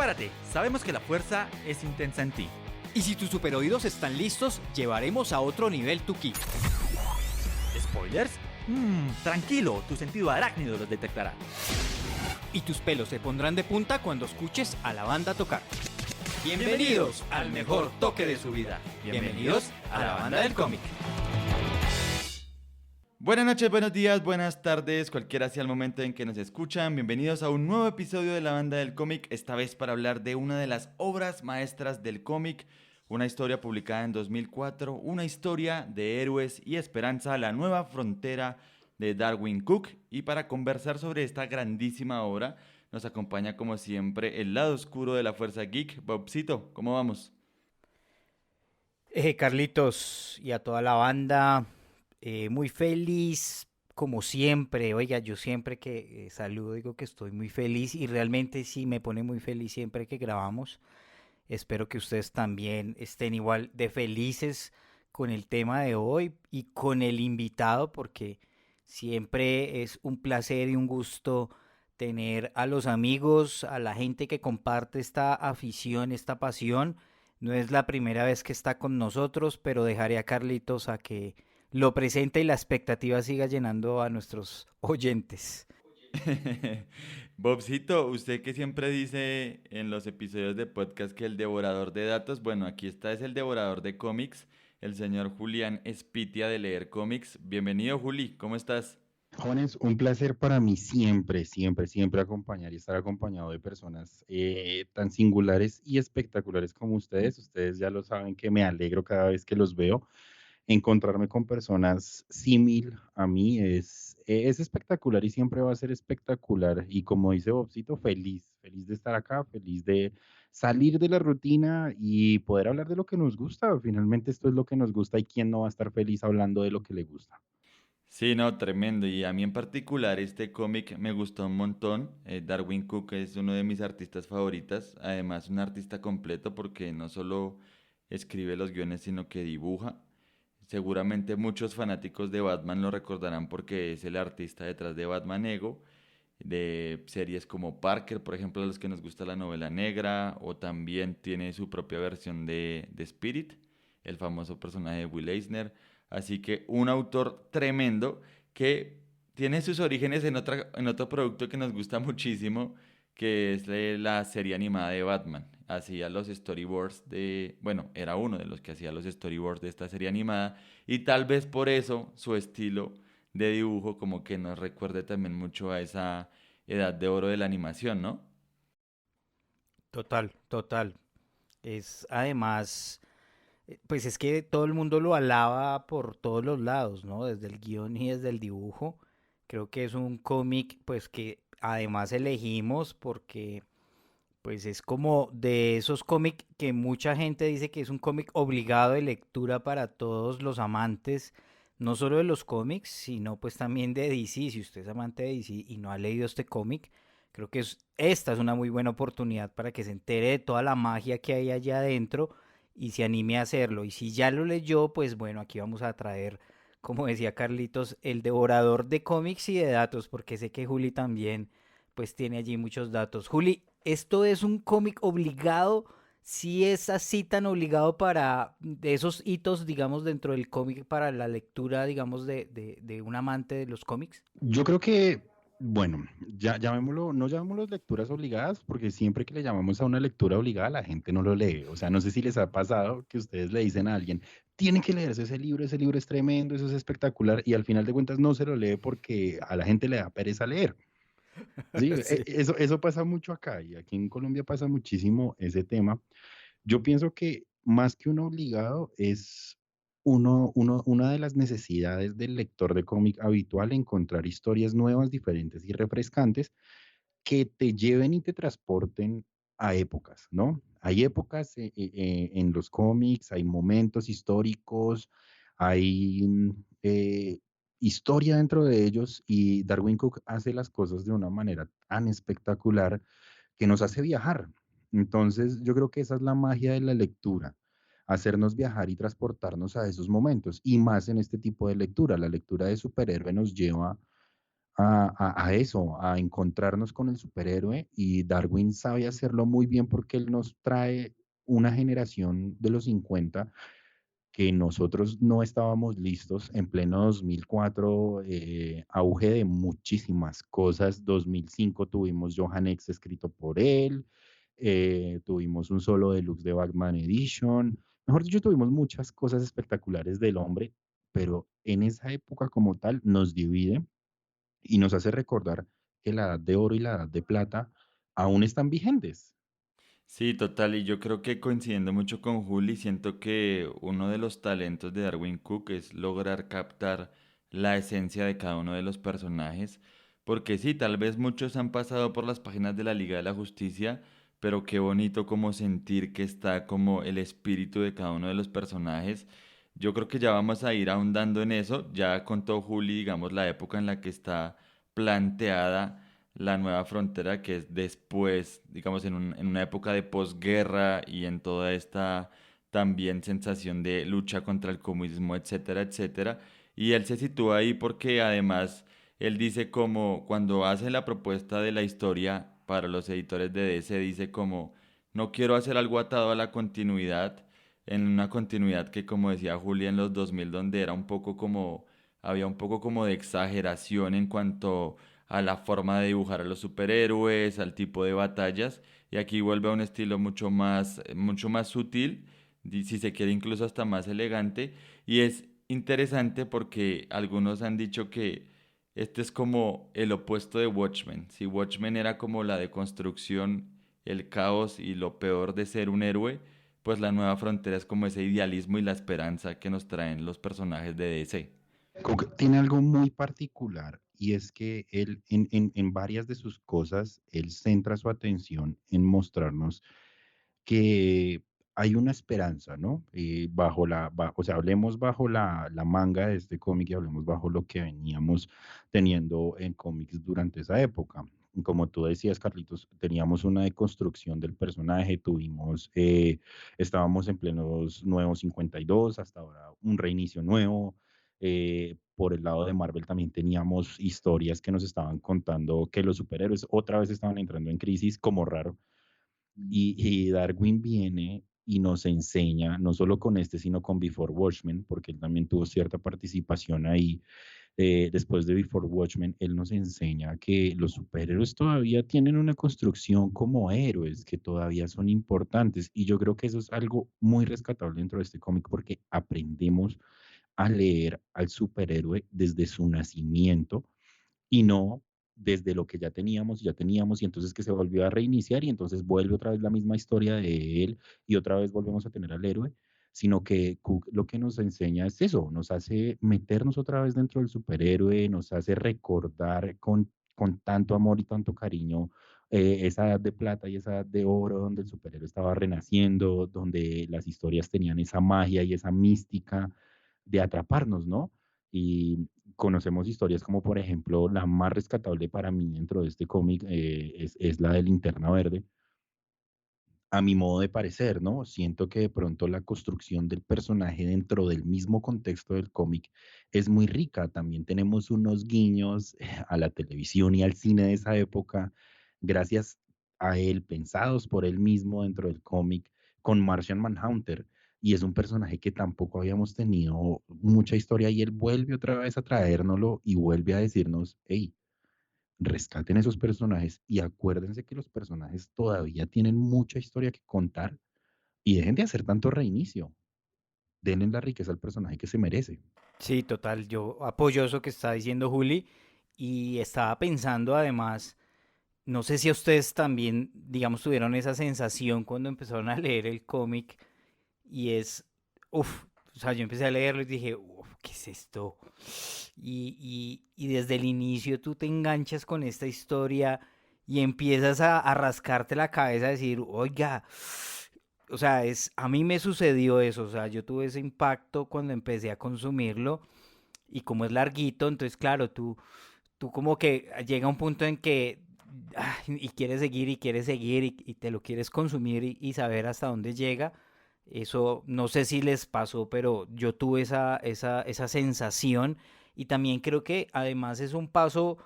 Prepárate, sabemos que la fuerza es intensa en ti. Y si tus superoídos están listos, llevaremos a otro nivel tu ki. ¿Spoilers? Tranquilo, tu sentido arácnido los detectará. Y tus pelos se pondrán de punta cuando escuches a la banda tocar. Bienvenidos al mejor toque de su vida. Bienvenidos a la banda del cómic. Buenas noches, buenos días, buenas tardes, cualquiera sea el momento en que nos escuchan. Bienvenidos a un nuevo episodio de la banda del cómic, esta vez para hablar de una de las obras maestras del cómic, una historia publicada en 2004, una historia de héroes y esperanza, la nueva frontera de Darwin Cook. Y para conversar sobre esta grandísima obra, nos acompaña como siempre el lado oscuro de la fuerza geek. Bobcito, ¿cómo vamos? Carlitos y a toda la banda, muy feliz como siempre. Oiga, yo siempre que saludo digo que estoy muy feliz y realmente sí me pone muy feliz siempre que grabamos. Espero que ustedes también estén igual de felices con el tema de hoy y con el invitado, porque siempre es un placer y un gusto tener a los amigos, a la gente que comparte esta afición, esta pasión. No es la primera vez que está con nosotros, pero dejaré a Carlitos a que lo presente y la expectativa siga llenando a nuestros oyentes. Bobcito, usted que siempre dice en los episodios de podcast que el devorador de datos, bueno, aquí está, es el devorador de cómics, el señor Julián Espitia de Leer Cómics. Bienvenido, Juli, ¿cómo estás? Jóvenes, un placer para mí siempre acompañar y estar acompañado de personas tan singulares y espectaculares como ustedes. Ustedes ya lo saben que me alegro cada vez que los veo. Encontrarme con personas símil a mí es espectacular y siempre va a ser espectacular. Y como dice Bobcito, feliz de estar acá, feliz de salir de la rutina y poder hablar de lo que nos gusta. Finalmente esto es lo que nos gusta y quién no va a estar feliz hablando de lo que le gusta. Sí, no, tremendo. Y a mí en particular este cómic me gustó un montón. Darwin Cook es uno de mis artistas favoritas. Además, un artista completo porque no solo escribe los guiones, sino que dibuja. Seguramente muchos fanáticos de Batman lo recordarán porque es el artista detrás de Batman Ego, de series como Parker, por ejemplo, a los que nos gusta la novela negra, o también tiene su propia versión de Spirit, el famoso personaje de Will Eisner. Así que un autor tremendo que tiene sus orígenes en otro producto que nos gusta muchísimo, que es la serie animada de Batman. Hacía los storyboards de, bueno, era uno de los que hacía los storyboards de esta serie animada y tal vez por eso su estilo de dibujo como que nos recuerde también mucho a esa edad de oro de la animación, ¿no? Total, total. Es además, pues es que todo el mundo lo alaba por todos los lados, ¿no? Desde el guión y desde el dibujo. Creo que es un cómic, pues que además elegimos porque, pues es como de esos cómics que mucha gente dice que es un cómic obligado de lectura para todos los amantes, no solo de los cómics, sino pues también de DC. Si usted es amante de DC y no ha leído este cómic, creo que esta es una muy buena oportunidad para que se entere de toda la magia que hay allá adentro y se anime a hacerlo. Y si ya lo leyó, pues bueno, aquí vamos a traer, como decía Carlitos, el devorador de cómics y de datos, porque sé que Juli también pues tiene allí muchos datos. Juli, ¿esto es un cómic obligado? ¿Sí es así tan obligado para de esos hitos, digamos, dentro del cómic para la lectura, digamos, de un amante de los cómics? Yo creo que, bueno, ya llamémoslo, no llamémoslo lecturas obligadas, porque siempre que le llamamos a una lectura obligada, la gente no lo lee. O sea, no sé si les ha pasado que ustedes le dicen a alguien, tienen que leerse ese libro es tremendo, eso es espectacular, y al final de cuentas no se lo lee porque a la gente le da pereza leer. Sí, Sí. eso pasa mucho acá, y aquí en Colombia pasa muchísimo ese tema. Yo pienso que más que un obligado es una de las necesidades del lector de cómic habitual encontrar historias nuevas, diferentes y refrescantes que te lleven y te transporten a épocas, ¿no? Hay épocas en los cómics, hay momentos históricos, hay historia dentro de ellos y Darwin Cook hace las cosas de una manera tan espectacular que nos hace viajar. Entonces, yo creo que esa es la magia de la lectura, hacernos viajar y transportarnos a esos momentos, y más en este tipo de lectura. La lectura de superhéroe nos lleva a eso, a encontrarnos con el superhéroe y Darwin sabe hacerlo muy bien porque él nos trae una generación de los 50 que nosotros no estábamos listos en pleno 2004, auge de muchísimas cosas. 2005 tuvimos Johan X escrito por él, tuvimos un solo deluxe de Batman Edition. Mejor dicho, tuvimos muchas cosas espectaculares del hombre, pero en esa época como tal nos divide y nos hace recordar que la edad de oro y la edad de plata aún están vigentes. Sí, total, y yo creo que coincidiendo mucho con Juli, siento que uno de los talentos de Darwin Cook es lograr captar la esencia de cada uno de los personajes, porque sí, tal vez muchos han pasado por las páginas de la Liga de la Justicia, pero qué bonito como sentir que está como el espíritu de cada uno de los personajes. Yo creo que ya vamos a ir ahondando en eso, ya contó Juli, digamos, la época en la que está planteada la nueva frontera que es después, digamos, en una época de posguerra y en toda esta también sensación de lucha contra el comunismo, etcétera, etcétera. Y él se sitúa ahí porque además él dice como cuando hace la propuesta de la historia para los editores de DC, dice como no quiero hacer algo atado a la continuidad, en una continuidad que como decía Julia en los 2000 donde era un poco como, había un poco como de exageración en cuanto a la forma de dibujar a los superhéroes, al tipo de batallas, y aquí vuelve a un estilo mucho más sutil, si se quiere incluso hasta más elegante, y es interesante porque algunos han dicho que este es como el opuesto de Watchmen. Si Watchmen era como la deconstrucción, el caos y lo peor de ser un héroe, pues la nueva frontera es como ese idealismo y la esperanza que nos traen los personajes de DC. Cook tiene algo muy particular y es que él en varias de sus cosas, él centra su atención en mostrarnos que hay una esperanza, ¿no? O sea, hablemos bajo la manga de este cómic y hablemos bajo lo que veníamos teniendo en cómics durante esa época. Como tú decías, Carlitos, teníamos una deconstrucción del personaje, estábamos en plenos nuevos 52, hasta ahora un reinicio nuevo. Por el lado de Marvel también teníamos historias que nos estaban contando que los superhéroes otra vez estaban entrando en crisis, como raro, y Darwin viene y nos enseña, no solo con este, sino con Before Watchmen, porque él también tuvo cierta participación ahí. Después de Before Watchmen, él nos enseña que los superhéroes todavía tienen una construcción como héroes, que todavía son importantes. Y yo creo que eso es algo muy rescatable dentro de este cómic, porque aprendemos a leer al superhéroe desde su nacimiento y no desde lo que ya teníamos, y entonces que se volvió a reiniciar y entonces vuelve otra vez la misma historia de él y otra vez volvemos a tener al héroe, sino que Cook lo que nos enseña es eso, nos hace meternos otra vez dentro del superhéroe, nos hace recordar con tanto amor y tanto cariño esa edad de plata y esa edad de oro donde el superhéroe estaba renaciendo, donde las historias tenían esa magia y esa mística de atraparnos, ¿no? Y conocemos historias como, por ejemplo, la más rescatable para mí dentro de este cómic es la de Linterna Verde, a mi modo de parecer, ¿no? Siento que de pronto la construcción del personaje dentro del mismo contexto del cómic es muy rica. También tenemos unos guiños a la televisión y al cine de esa época, gracias a él, pensados por él mismo dentro del cómic, con Martian Manhunter. Y es un personaje que tampoco habíamos tenido mucha historia y él vuelve otra vez a traérnoslo y vuelve a decirnos, hey, rescaten esos personajes y acuérdense que los personajes todavía tienen mucha historia que contar y dejen de hacer tanto reinicio. Denle la riqueza al personaje que se merece. Sí, total, yo apoyo eso que está diciendo Juli y estaba pensando además, no sé si a ustedes también, digamos, tuvieron esa sensación cuando empezaron a leer el cómic y es, uff, o sea, yo empecé a leerlo y dije, uff, ¿qué es esto? Y desde el inicio tú te enganchas con esta historia y empiezas a rascarte la cabeza a decir, oiga, o sea, a mí me sucedió eso, o sea, yo tuve ese impacto cuando empecé a consumirlo y como es larguito, entonces claro, tú como que llega un punto en que y quieres seguir y te lo quieres consumir y saber hasta dónde llega. Eso no sé si les pasó, pero yo tuve esa sensación y también creo que además es un paso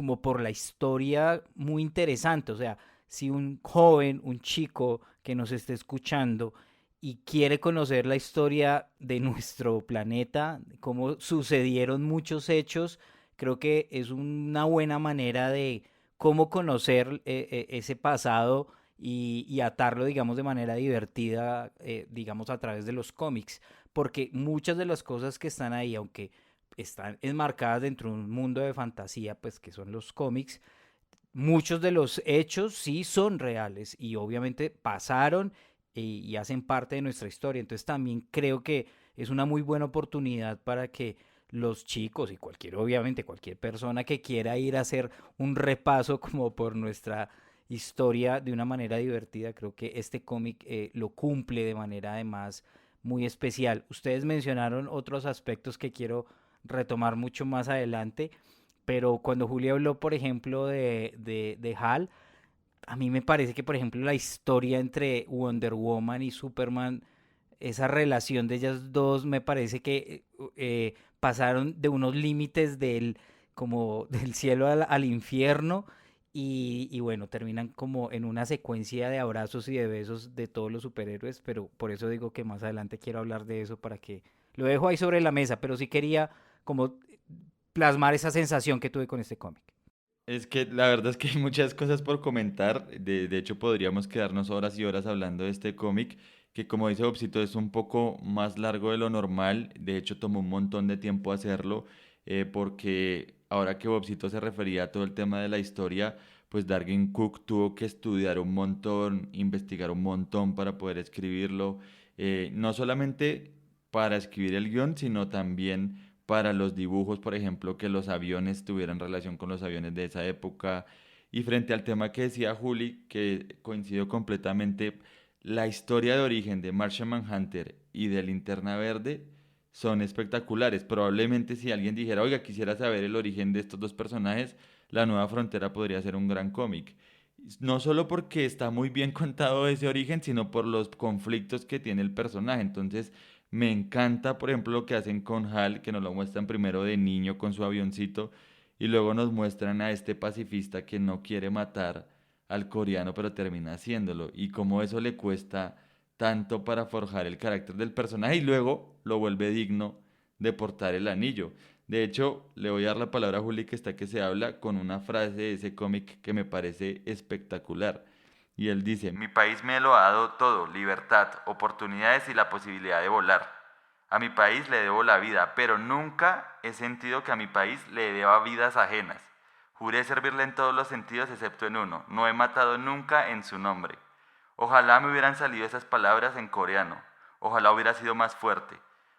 como por la historia muy interesante. O sea, si un joven, un chico que nos esté escuchando y quiere conocer la historia de nuestro planeta, cómo sucedieron muchos hechos, creo que es una buena manera de cómo conocer ese pasado y atarlo, digamos, de manera divertida, digamos, a través de los cómics. Porque muchas de las cosas que están ahí, aunque están enmarcadas dentro de un mundo de fantasía, pues que son los cómics, muchos de los hechos sí son reales y obviamente pasaron y hacen parte de nuestra historia. Entonces también creo que es una muy buena oportunidad para que los chicos y cualquier, obviamente, cualquier persona que quiera ir a hacer un repaso como por nuestra historia de una manera divertida, creo que este cómic lo cumple de manera además muy especial. Ustedes mencionaron otros aspectos que quiero retomar mucho más adelante, pero cuando Julio habló, por ejemplo, de HAL, a mí me parece que, por ejemplo, la historia entre Wonder Woman y Superman, esa relación de ellas dos, me parece que pasaron de unos límites del, como del cielo al infierno y bueno, terminan como en una secuencia de abrazos y de besos de todos los superhéroes, pero por eso digo que más adelante quiero hablar de eso para que lo dejo ahí sobre la mesa, pero sí quería como plasmar esa sensación que tuve con este cómic. Es que la verdad es que hay muchas cosas por comentar. De hecho, podríamos quedarnos horas y horas hablando de este cómic, que como dice Bobcito, es un poco más largo de lo normal. De hecho, tomó un montón de tiempo hacerlo, porque ahora que Bobcito se refería a todo el tema de la historia, pues Darwin Cook tuvo que estudiar un montón, investigar un montón para poder escribirlo. No solamente para escribir el guión, sino también para los dibujos, por ejemplo, que los aviones tuvieran relación con los aviones de esa época. Y frente al tema que decía Juli, que coincido completamente, la historia de origen de Martian Manhunter y de Linterna Verde son espectaculares. Probablemente si alguien dijera, oiga, quisiera saber el origen de estos dos personajes, La Nueva Frontera podría ser un gran cómic. No solo porque está muy bien contado ese origen, sino por los conflictos que tiene el personaje. Entonces, me encanta, por ejemplo, lo que hacen con Hal, que nos lo muestran primero de niño con su avioncito y luego nos muestran a este pacifista que no quiere matar al coreano, pero termina haciéndolo. Y cómo eso le cuesta tanto para forjar el carácter del personaje y luego lo vuelve digno de portar el anillo. De hecho, le voy a dar la palabra a Juli, que está que se habla, con una frase de ese cómic que me parece espectacular. Y él dice, mi país me lo ha dado todo, libertad, oportunidades y la posibilidad de volar. A mi país le debo la vida, pero nunca he sentido que a mi país le deba vidas ajenas. Juré servirle en todos los sentidos excepto en uno. No he matado nunca en su nombre. Ojalá me hubieran salido esas palabras en coreano. Ojalá hubiera sido más fuerte.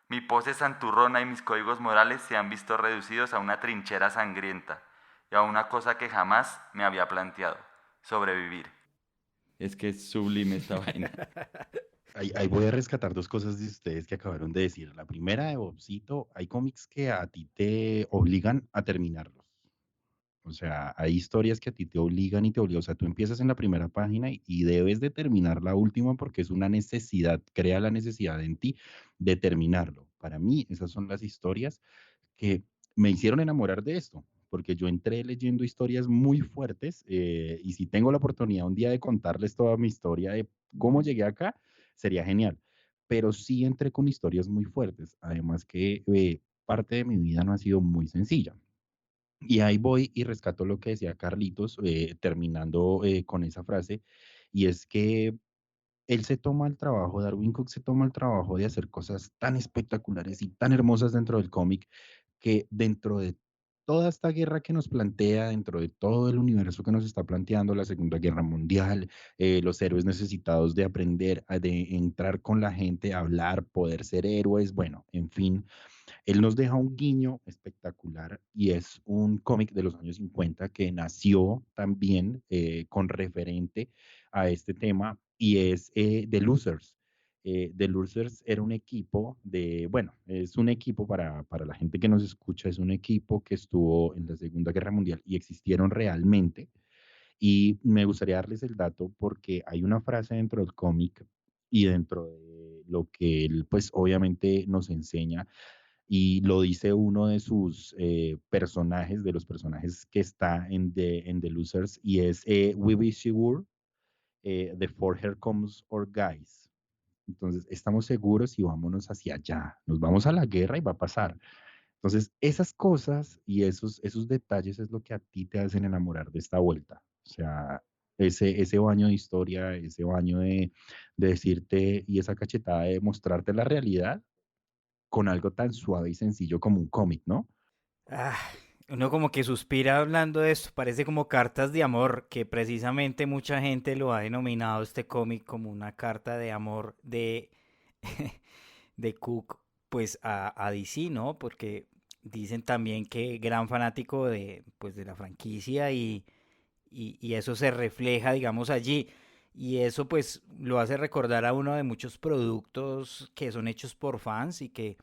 Mi pose santurrona y mis códigos morales se han visto reducidos a una trinchera sangrienta y a una cosa que jamás me había planteado, sobrevivir. Es que es sublime esta vaina. Ahí voy a rescatar dos cosas de ustedes que acabaron de decir. La primera de Bobcito, hay cómics que a ti te obligan a terminarlos. O sea, hay historias que a ti te obligan y te obligan. O sea, tú empiezas en la primera página y debes de terminar la última porque es una necesidad, crea la necesidad en ti de terminarlo. Para mí, esas son las historias que me hicieron enamorar de esto, porque yo entré leyendo historias muy fuertes y si tengo la oportunidad un día de contarles toda mi historia de cómo llegué acá, sería genial. Pero sí entré con historias muy fuertes, además que parte de mi vida no ha sido muy sencilla. Y ahí voy y rescato lo que decía Carlitos, terminando con esa frase, y es que él se toma el trabajo, Darwin Cook se toma el trabajo de hacer cosas tan espectaculares y tan hermosas dentro del cómic, que dentro de toda esta guerra que nos plantea, dentro de todo el universo que nos está planteando, la Segunda Guerra Mundial, los héroes necesitados de aprender, de entrar con la gente, hablar, poder ser héroes, bueno, en fin, él nos deja un guiño espectacular y es un cómic de los años 50 que nació también con referente a este tema y es The Losers. The Losers era un equipo de, bueno, es un equipo para la gente que nos escucha, es un equipo que estuvo en la Segunda Guerra Mundial y existieron realmente. Y me gustaría darles el dato porque hay una frase dentro del cómic y dentro de lo que él, pues obviamente nos enseña y lo dice uno de sus personajes, de los personajes que está en The Losers, y es We Be Sure, The For Here Comes Our Guys. Entonces, estamos seguros y vámonos hacia allá. Nos vamos a la guerra y va a pasar. Entonces, esas cosas y esos detalles es lo que a ti te hacen enamorar de esta vuelta. O sea, ese baño de historia, ese baño de decirte y esa cachetada de mostrarte la realidad con algo tan suave y sencillo como un cómic, ¿no? Ah, uno como que suspira hablando de esto, parece como cartas de amor, que precisamente mucha gente lo ha denominado este cómic como una carta de amor de Cook pues a DC, ¿no? Porque dicen también que gran fanático de pues de la franquicia y eso se refleja digamos allí y eso pues lo hace recordar a uno de muchos productos que son hechos por fans y que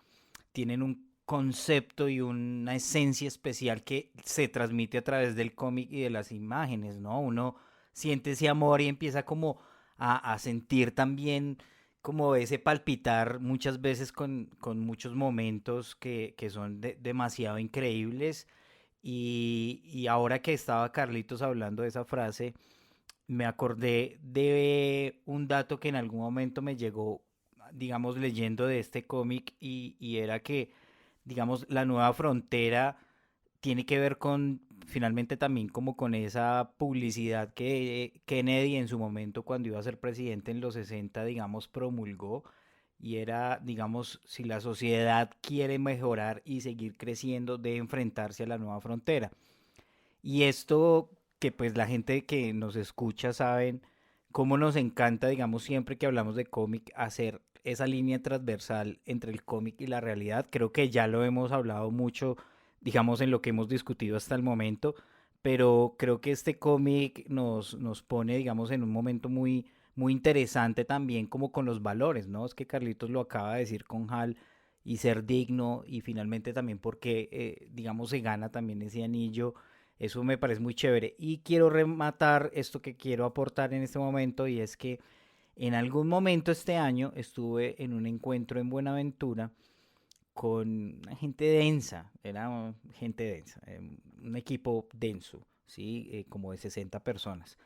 tienen un concepto y una esencia especial que se transmite a través del cómic y de las imágenes, ¿no? Uno siente ese amor y empieza como a sentir también como ese palpitar muchas veces con muchos momentos que son demasiado increíbles. Y ahora que estaba Carlitos hablando de esa frase, me acordé de un dato que en algún momento me llegó, digamos, leyendo de este cómic y era que, digamos, la nueva frontera tiene que ver con, finalmente también como con esa publicidad que Kennedy en su momento cuando iba a ser presidente en los 60 digamos, promulgó y era, digamos, si la sociedad quiere mejorar y seguir creciendo, debe enfrentarse a la nueva frontera. Y esto que pues la gente que nos escucha saben cómo nos encanta, digamos, siempre que hablamos de cómic, hacer esa línea transversal entre el cómic y la realidad. Creo que ya lo hemos hablado mucho, digamos, en lo que hemos discutido hasta el momento, pero creo que este cómic nos pone, digamos, en un momento muy interesante también como con los valores, ¿no? Es que Carlitos lo acaba de decir con Hal y ser digno y finalmente también porque, digamos, se gana también ese anillo. Eso me parece muy chévere. Y quiero rematar esto que quiero aportar en este momento y es que en algún momento este año estuve en un encuentro en Buenaventura con gente densa, era gente densa, un equipo denso, ¿sí? Como de 60 personas.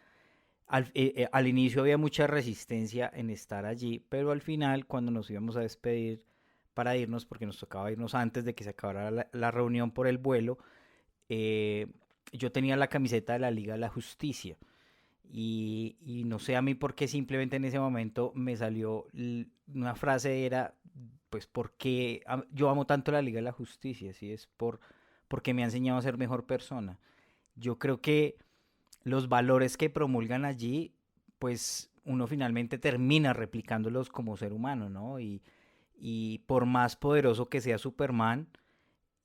Al inicio había mucha resistencia en estar allí, pero al final, cuando nos íbamos a despedir para irnos, porque nos tocaba irnos antes de que se acabara la reunión por el vuelo, eh, yo tenía la camiseta de la Liga de la Justicia. Y no sé a mí por qué simplemente en ese momento me salió una frase era, pues, porque yo amo tanto la Liga de la Justicia, ¿sí? Porque me ha enseñado a ser mejor persona. Yo creo que los valores que promulgan allí, pues uno finalmente termina replicándolos como ser humano, ¿no? Y por más poderoso que sea Superman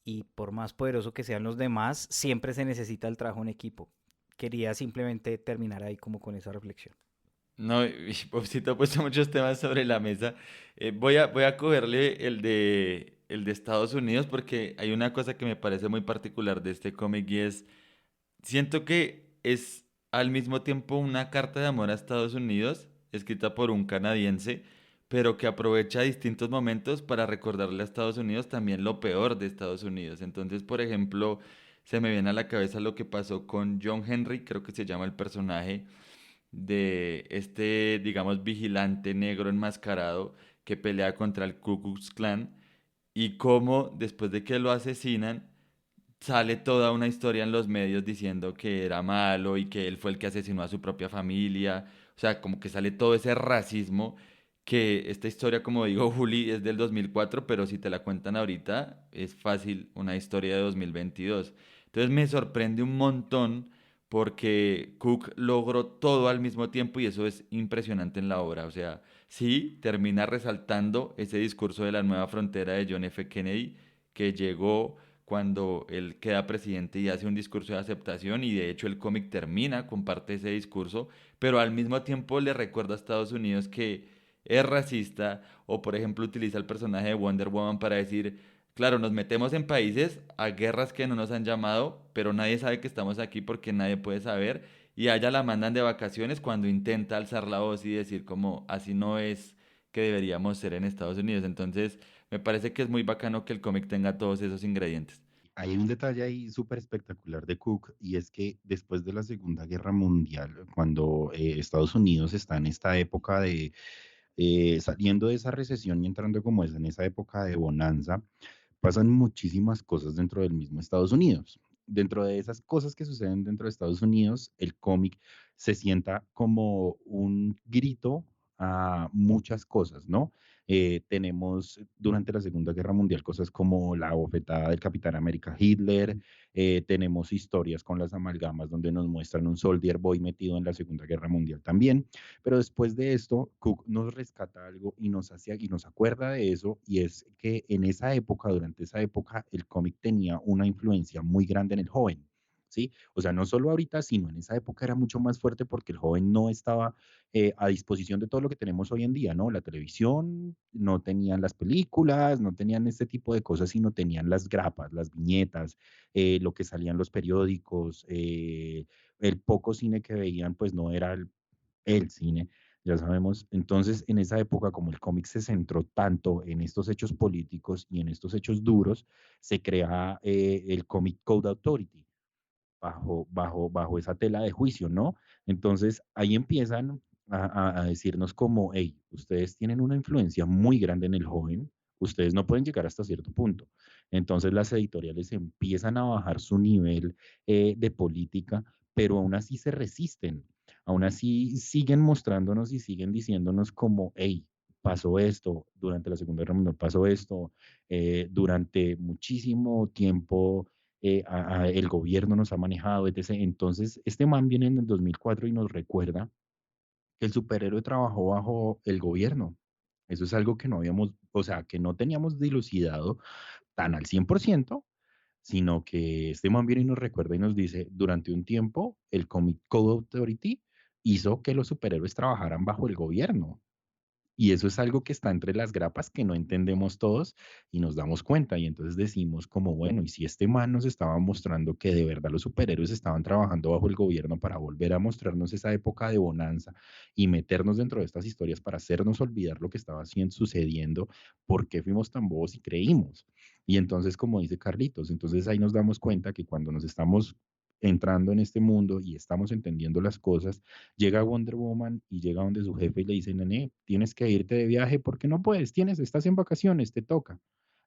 y por más poderoso que sean los demás, siempre se necesita el trabajo en equipo. Quería simplemente terminar ahí como con esa reflexión. No, y Popsito ha puesto muchos temas sobre la mesa. Voy a cogerle el de Estados Unidos porque hay una cosa que me parece muy particular de este cómic y es, siento que es al mismo tiempo una carta de amor a Estados Unidos, escrita por un canadiense, pero que aprovecha distintos momentos para recordarle a Estados Unidos también lo peor de Estados Unidos. Entonces, por ejemplo, se me viene a la cabeza lo que pasó con John Henry, creo que se llama el personaje de este, digamos, vigilante negro enmascarado que pelea contra el Ku Klux Klan y cómo después de que lo asesinan sale toda una historia en los medios diciendo que era malo y que él fue el que asesinó a su propia familia. O sea, como que sale todo ese racismo que esta historia, como digo, Juli, es del 2004, pero si te la cuentan ahorita, es fácil una historia de 2022. Entonces me sorprende un montón porque Cook logró todo al mismo tiempo y eso es impresionante en la obra. O sea, sí, termina resaltando ese discurso de la nueva frontera de John F. Kennedy que llegó cuando él queda presidente y hace un discurso de aceptación y de hecho el cómic termina con parte de ese discurso, pero al mismo tiempo le recuerda a Estados Unidos que es racista o por ejemplo utiliza el personaje de Wonder Woman para decir, claro, nos metemos en países a guerras que no nos han llamado, pero nadie sabe que estamos aquí porque nadie puede saber y a ella la mandan de vacaciones cuando intenta alzar la voz y decir como así no es que deberíamos ser en Estados Unidos. Entonces, me parece que es muy bacano que el cómic tenga todos esos ingredientes. Hay un detalle ahí súper espectacular de Cook y es que después de la Segunda Guerra Mundial, cuando Estados Unidos está en esta época de saliendo de esa recesión y entrando como es en esa época de bonanza, pasan muchísimas cosas dentro del mismo Estados Unidos. Dentro de esas cosas que suceden dentro de Estados Unidos, el cómic se sienta como un grito a muchas cosas, ¿no? Tenemos durante la Segunda Guerra Mundial cosas como la bofetada del Capitán América Hitler, tenemos historias con las amalgamas donde nos muestran un Soldier Boy metido en la Segunda Guerra Mundial también, pero después de esto, Cook nos rescata algo y nos hace y nos acuerda de eso, y es que en esa época, durante esa época, el cómic tenía una influencia muy grande en el joven. ¿Sí? O sea, no solo ahorita, sino en esa época era mucho más fuerte porque el joven no estaba a disposición de todo lo que tenemos hoy en día, ¿no? La televisión, no tenían las películas, no tenían este tipo de cosas, sino tenían las grapas, las viñetas, lo que salían los periódicos, el poco cine que veían, pues no era el cine, ya sabemos. Entonces, en esa época, como el cómic se centró tanto en estos hechos políticos y en estos hechos duros, se crea el Comic Code Authority bajo esa tela de juicio, ¿no? Entonces, ahí empiezan a decirnos como, hey, ustedes tienen una influencia muy grande en el joven, ustedes no pueden llegar hasta cierto punto. Entonces, las editoriales empiezan a bajar su nivel de política, pero aún así se resisten, aún así siguen mostrándonos y siguen diciéndonos como, hey, pasó esto, durante la Segunda Guerra Mundial pasó esto, durante muchísimo tiempo el gobierno nos ha manejado, etc. Entonces, este man viene en el 2004 y nos recuerda que el superhéroe trabajó bajo el gobierno. Eso es algo que no habíamos, o sea, que no teníamos dilucidado tan al 100%, sino que este man viene y nos recuerda y nos dice, durante un tiempo, el Comic Code Authority hizo que los superhéroes trabajaran bajo el gobierno. Y eso es algo que está entre las grapas que no entendemos todos y nos damos cuenta. Y entonces decimos como, bueno, y si este man nos estaba mostrando que de verdad los superhéroes estaban trabajando bajo el gobierno para volver a mostrarnos esa época de bonanza y meternos dentro de estas historias para hacernos olvidar lo que estaba sucediendo, ¿por qué fuimos tan bobos y creímos? Y entonces, como dice Carlitos, entonces ahí nos damos cuenta que cuando nos estamos entrando en este mundo y estamos entendiendo las cosas, llega Wonder Woman y llega donde su jefe y le dice, nene, tienes que irte de viaje porque no puedes, estás en vacaciones, te toca.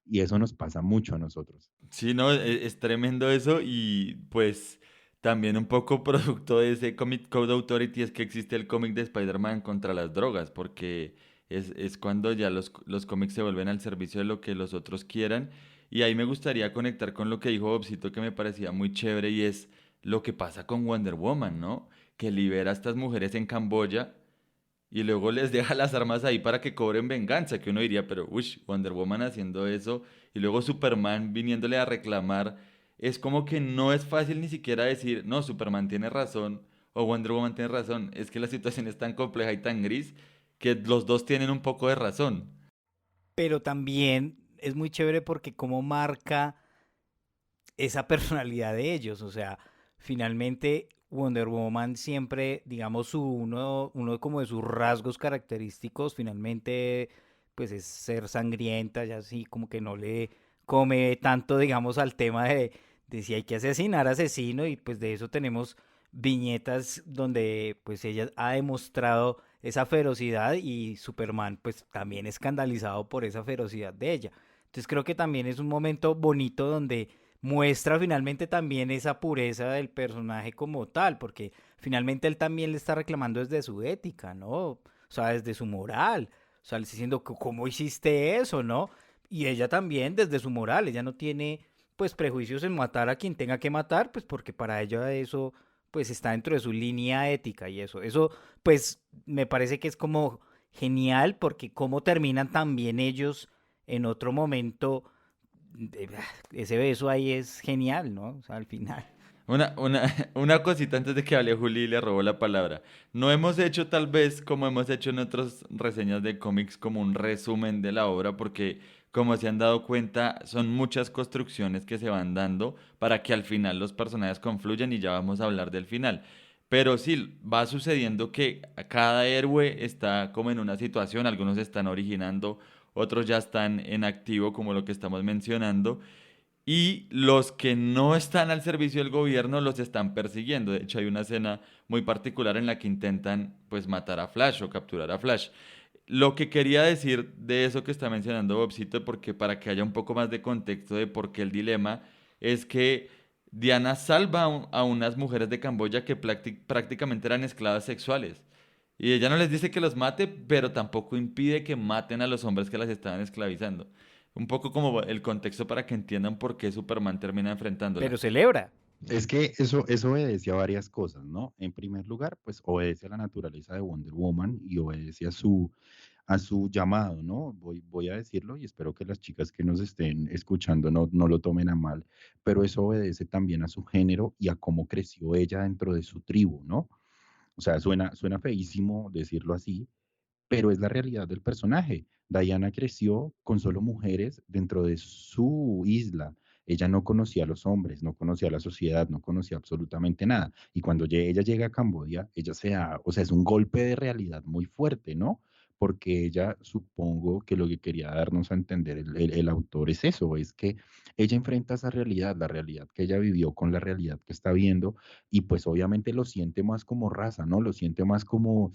Y eso nos pasa mucho a nosotros. Sí, no, es tremendo eso y pues también un poco producto de ese Comic Code Authority es que existe el cómic de Spider-Man contra las drogas, porque es cuando ya los cómics se vuelven al servicio de lo que los otros quieran. Y ahí me gustaría conectar con lo que dijo Bobcito que me parecía muy chévere y es lo que pasa con Wonder Woman, ¿no? Que libera a estas mujeres en Camboya y luego les deja las armas ahí para que cobren venganza, que uno diría, pero uy, Wonder Woman haciendo eso y luego Superman viniéndole a reclamar, es como que no es fácil ni siquiera decir, no, Superman tiene razón o Wonder Woman tiene razón, es que la situación es tan compleja y tan gris que los dos tienen un poco de razón. Pero también es muy chévere porque cómo marca esa personalidad de ellos. O sea, finalmente Wonder Woman siempre, digamos, uno como de sus rasgos característicos, finalmente, pues es ser sangrienta, ya así como que no le come tanto, digamos, al tema de si hay que asesinar asesino, y pues de eso tenemos viñetas donde pues ella ha demostrado esa ferocidad y Superman pues también escandalizado por esa ferocidad de ella. Entonces creo que también es un momento bonito donde muestra finalmente también esa pureza del personaje como tal, porque finalmente él también le está reclamando desde su ética, ¿no? O sea, desde su moral. O sea, le está diciendo, ¿cómo hiciste eso, no? Y ella también desde su moral, ella no tiene pues prejuicios en matar a quien tenga que matar, pues porque para ella eso pues está dentro de su línea ética y eso pues me parece que es como genial porque cómo terminan también ellos en otro momento ese beso ahí es genial, ¿no? O sea, al final. Una cosita antes de que hable Juli y le robó la palabra. No hemos hecho tal vez como hemos hecho en otras reseñas de cómics como un resumen de la obra porque como se han dado cuenta son muchas construcciones que se van dando para que al final los personajes confluyan y ya vamos a hablar del final. Pero sí, va sucediendo que cada héroe está como en una situación, algunos están originando, otros ya están en activo, como lo que estamos mencionando, y los que no están al servicio del gobierno los están persiguiendo. De hecho, hay una escena muy particular en la que intentan pues matar a Flash o capturar a Flash. Lo que quería decir de eso que está mencionando Bobcito, porque para que haya un poco más de contexto de por qué el dilema, es que Diana salva a unas mujeres de Camboya que prácticamente eran esclavas sexuales. Y ella no les dice que los mate, pero tampoco impide que maten a los hombres que las estaban esclavizando. Un poco como el contexto para que entiendan por qué Superman termina enfrentándola. Pero celebra. Es que eso obedece a varias cosas, ¿no? En primer lugar, pues obedece a la naturaleza de Wonder Woman y obedece a su llamado, ¿no? Voy a decirlo y espero que las chicas que nos estén escuchando no lo tomen a mal, pero eso obedece también a su género y a cómo creció ella dentro de su tribu, ¿no? O sea, suena feísimo decirlo así, pero es la realidad del personaje. Diana creció con solo mujeres dentro de su isla. Ella no conocía a los hombres, no conocía a la sociedad, no conocía absolutamente nada. Y cuando ella llega a Camboya, ella o sea, es un golpe de realidad muy fuerte, ¿no? Porque ella, supongo que lo que quería darnos a entender el autor es eso, es que ella enfrenta esa realidad, la realidad que ella vivió con la realidad que está viendo, y pues obviamente lo siente más como raza, ¿no? Lo siente más como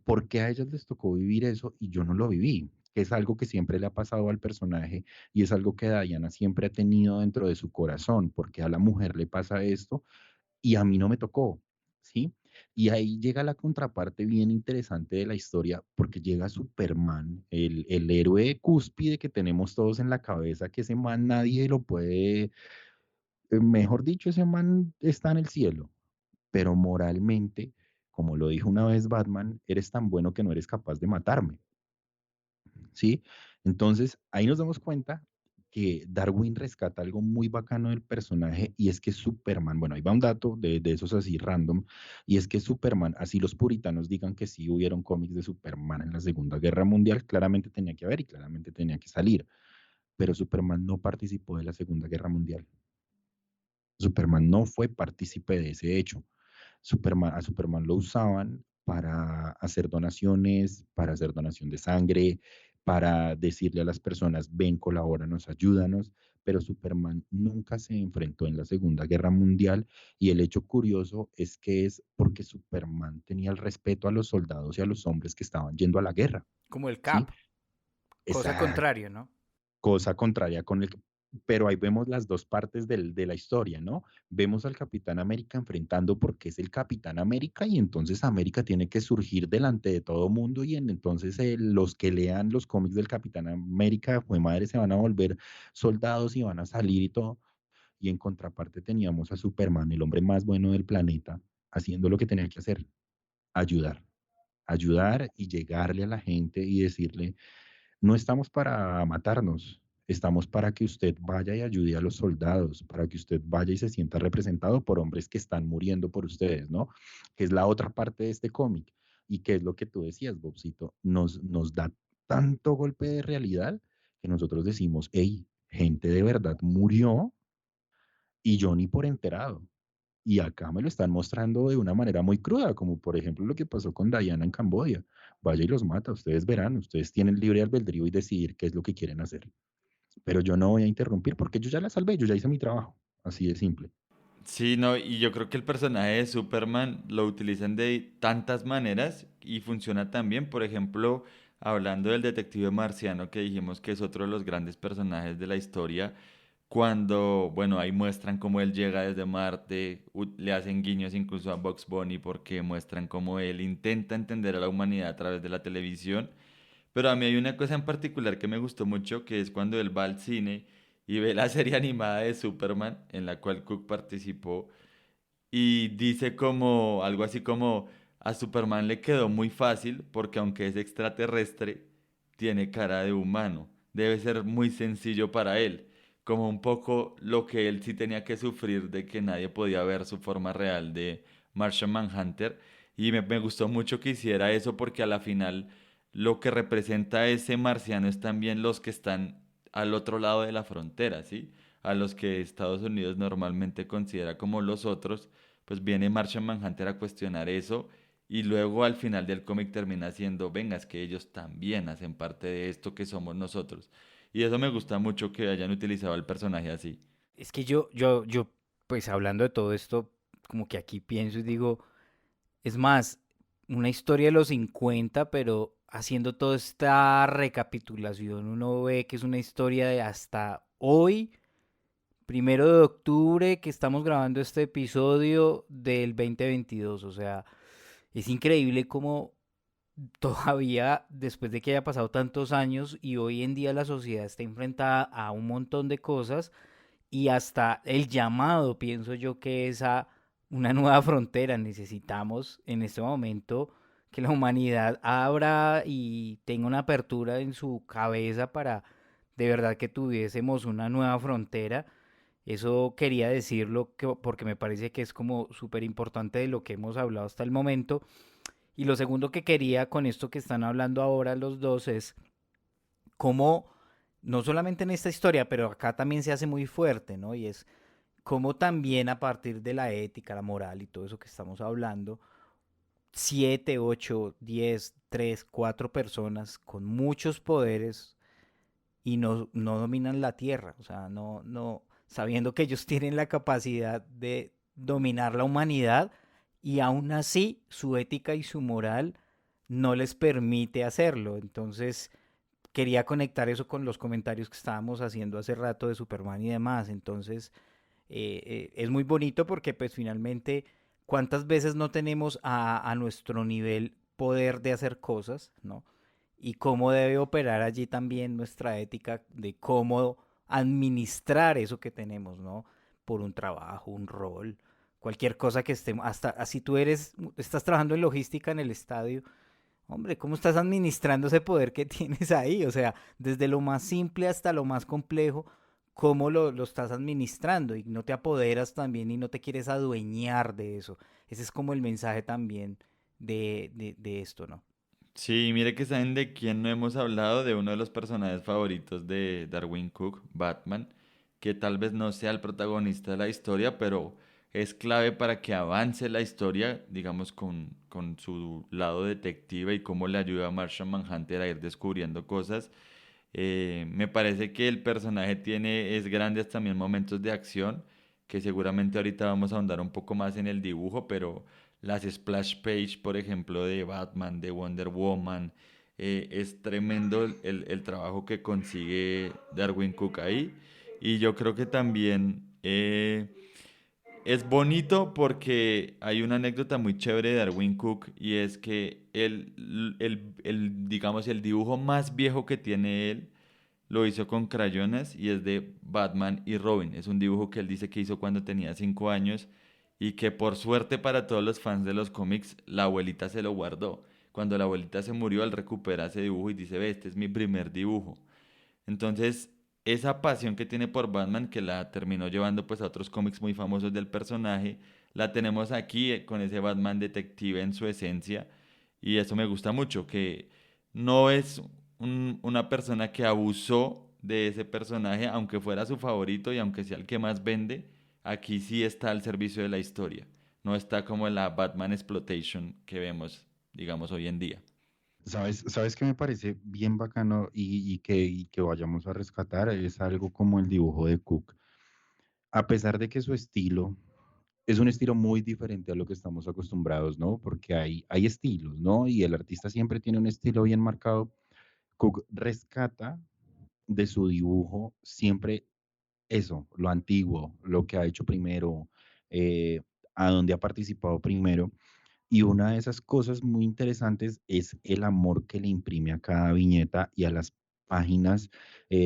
por qué a ellas les tocó vivir eso y yo no lo viví, que es algo que siempre le ha pasado al personaje y es algo que Diana siempre ha tenido dentro de su corazón, porque a la mujer le pasa esto y a mí no me tocó, ¿sí? Y ahí llega la contraparte bien interesante de la historia, porque llega Superman, el héroe cúspide que tenemos todos en la cabeza, que ese man nadie lo puede, mejor dicho, ese man está en el cielo, pero moralmente, como lo dijo una vez Batman, eres tan bueno que no eres capaz de matarme, ¿sí? Entonces, ahí nos damos cuenta que Darwin rescata algo muy bacano del personaje y es que Superman, bueno, ahí va un dato de esos así random, y es que Superman, así los puritanos digan que sí hubieron cómics de Superman en la Segunda Guerra Mundial, claramente tenía que haber y claramente tenía que salir, pero Superman no participó de la Segunda Guerra Mundial. Superman no fue partícipe de ese hecho. A Superman lo usaban para hacer donaciones, para hacer donación de sangre, para decirle a las personas, ven, colabóranos, ayúdanos, pero Superman nunca se enfrentó en la Segunda Guerra Mundial y el hecho curioso es que es porque Superman tenía el respeto a los soldados y a los hombres que estaban yendo a la guerra, Como el ¿sí? Cap. Cosa Esa contraria, ¿no? cosa contraria con el... Pero ahí vemos las dos partes de la historia, ¿no? Vemos al Capitán América enfrentando porque es el Capitán América y entonces América tiene que surgir delante de todo mundo y entonces los que lean los cómics del Capitán América, pues madre, se van a volver soldados y van a salir y todo. Y en contraparte teníamos a Superman, el hombre más bueno del planeta, haciendo lo que tenía que hacer, ayudar. Ayudar y llegarle a la gente y decirle, no estamos para matarnos, estamos para que usted vaya y ayude a los soldados, para que usted vaya y se sienta representado por hombres que están muriendo por ustedes, ¿no? Que es la otra parte de este cómic. Y que es lo que tú decías, Bobcito, nos da tanto golpe de realidad que nosotros decimos, hey, gente de verdad murió y yo ni por enterado. Y acá me lo están mostrando de una manera muy cruda, como por ejemplo lo que pasó con Diana en Camboya. Vaya y los mata, ustedes verán, ustedes tienen libre albedrío y decidir qué es lo que quieren hacer. Pero yo no voy a interrumpir porque yo ya la salvé, yo ya hice mi trabajo. Así de simple. Sí, no, y yo creo que el personaje de Superman lo utilizan de tantas maneras y funciona tan bien. Por ejemplo, hablando del detective marciano que dijimos que es otro de los grandes personajes de la historia, cuando, bueno, ahí muestran cómo él llega desde Marte, le hacen guiños incluso a Bugs Bunny porque muestran cómo él intenta entender a la humanidad a través de la televisión. Pero a mí hay una cosa en particular que me gustó mucho, que es cuando él va al cine y ve la serie animada de Superman, en la cual Cook participó, y dice como algo así como a Superman le quedó muy fácil porque aunque es extraterrestre, tiene cara de humano. Debe ser muy sencillo para él, como un poco lo que él sí tenía que sufrir de que nadie podía ver su forma real de Martian Manhunter. Y me gustó mucho que hiciera eso porque a la final lo que representa a ese marciano es también los que están al otro lado de la frontera, ¿sí? A los que Estados Unidos normalmente considera como los otros, pues viene Martian Manhunter a cuestionar eso y luego al final del cómic termina siendo, venga, es que ellos también hacen parte de esto que somos nosotros. Y eso me gusta mucho que hayan utilizado al personaje así. Es que pues hablando de todo esto, como que aquí pienso y digo, es más, una historia de los 50, pero haciendo toda esta recapitulación, uno ve que es una historia de hasta hoy, 1 de octubre, que estamos grabando este episodio del 2022. O sea, es increíble cómo todavía, después de que haya pasado tantos años y hoy en día la sociedad está enfrentada a un montón de cosas y hasta el llamado, pienso yo, que es a una nueva frontera. Necesitamos en este momento que la humanidad abra y tenga una apertura en su cabeza para de verdad que tuviésemos una nueva frontera. Eso quería decirlo porque me parece que es como súper importante de lo que hemos hablado hasta el momento. Y lo segundo que quería con esto que están hablando ahora los dos es cómo, no solamente en esta historia, pero acá también se hace muy fuerte, ¿no? Y es cómo también a partir de la ética, la moral y todo eso que estamos hablando, 7, 8, 10, 3, 4 personas con muchos poderes y no dominan la tierra, o sea, sabiendo que ellos tienen la capacidad de dominar la humanidad y aún así su ética y su moral no les permite hacerlo. Entonces, quería conectar eso con los comentarios que estábamos haciendo hace rato de Superman y demás. Entonces, es muy bonito porque pues finalmente, ¿cuántas veces no tenemos a nuestro nivel poder de hacer cosas, ¿no? Y cómo debe operar allí también nuestra ética de cómo administrar eso que tenemos, ¿no? Por un trabajo, un rol, cualquier cosa que estemos, hasta así estás trabajando en logística en el estadio, hombre, ¿cómo estás administrando ese poder que tienes ahí? O sea, desde lo más simple hasta lo más complejo, ¿cómo lo estás administrando? Y no te apoderas también y no te quieres adueñar de eso. Ese es como el mensaje también de esto, ¿no? Sí, mire que saben de quién no hemos hablado, de uno de los personajes favoritos de Darwin Cook, Batman, que tal vez no sea el protagonista de la historia, pero es clave para que avance la historia, digamos, con su lado detective y cómo le ayuda a Martian Manhunter a ir descubriendo cosas. Me parece que el personaje es grande hasta también momentos de acción, que seguramente ahorita vamos a ahondar un poco más en el dibujo, pero las splash page, por ejemplo, de Batman, de Wonder Woman, es tremendo el trabajo que consigue Darwin Cook ahí. Y yo creo que también es bonito porque hay una anécdota muy chévere de Darwin Cook y es que digamos, el dibujo más viejo que tiene él lo hizo con crayonas y es de Batman y Robin. Es un dibujo que él dice que hizo cuando tenía 5 años y que por suerte para todos los fans de los cómics, la abuelita se lo guardó. Cuando la abuelita se murió, él recupera ese dibujo y dice, ve, este es mi primer dibujo. Entonces, esa pasión que tiene por Batman, que la terminó llevando pues a otros cómics muy famosos del personaje, la tenemos aquí con ese Batman detective en su esencia y eso me gusta mucho, que no es una persona que abusó de ese personaje, aunque fuera su favorito y aunque sea el que más vende, aquí sí está al servicio de la historia, no está como en la Batman exploitation que vemos, digamos, hoy en día. ¿Sabes qué me parece bien bacano y que vayamos a rescatar? Es algo como el dibujo de Cook. A pesar de que su estilo es un estilo muy diferente a lo que estamos acostumbrados, ¿no? Porque hay estilos, ¿no? Y el artista siempre tiene un estilo bien marcado. Cook rescata de su dibujo siempre eso, lo antiguo, lo que ha hecho primero, eh, a donde ha participado primero. Y una de esas cosas muy interesantes es el amor que le imprime a cada viñeta y a las páginas,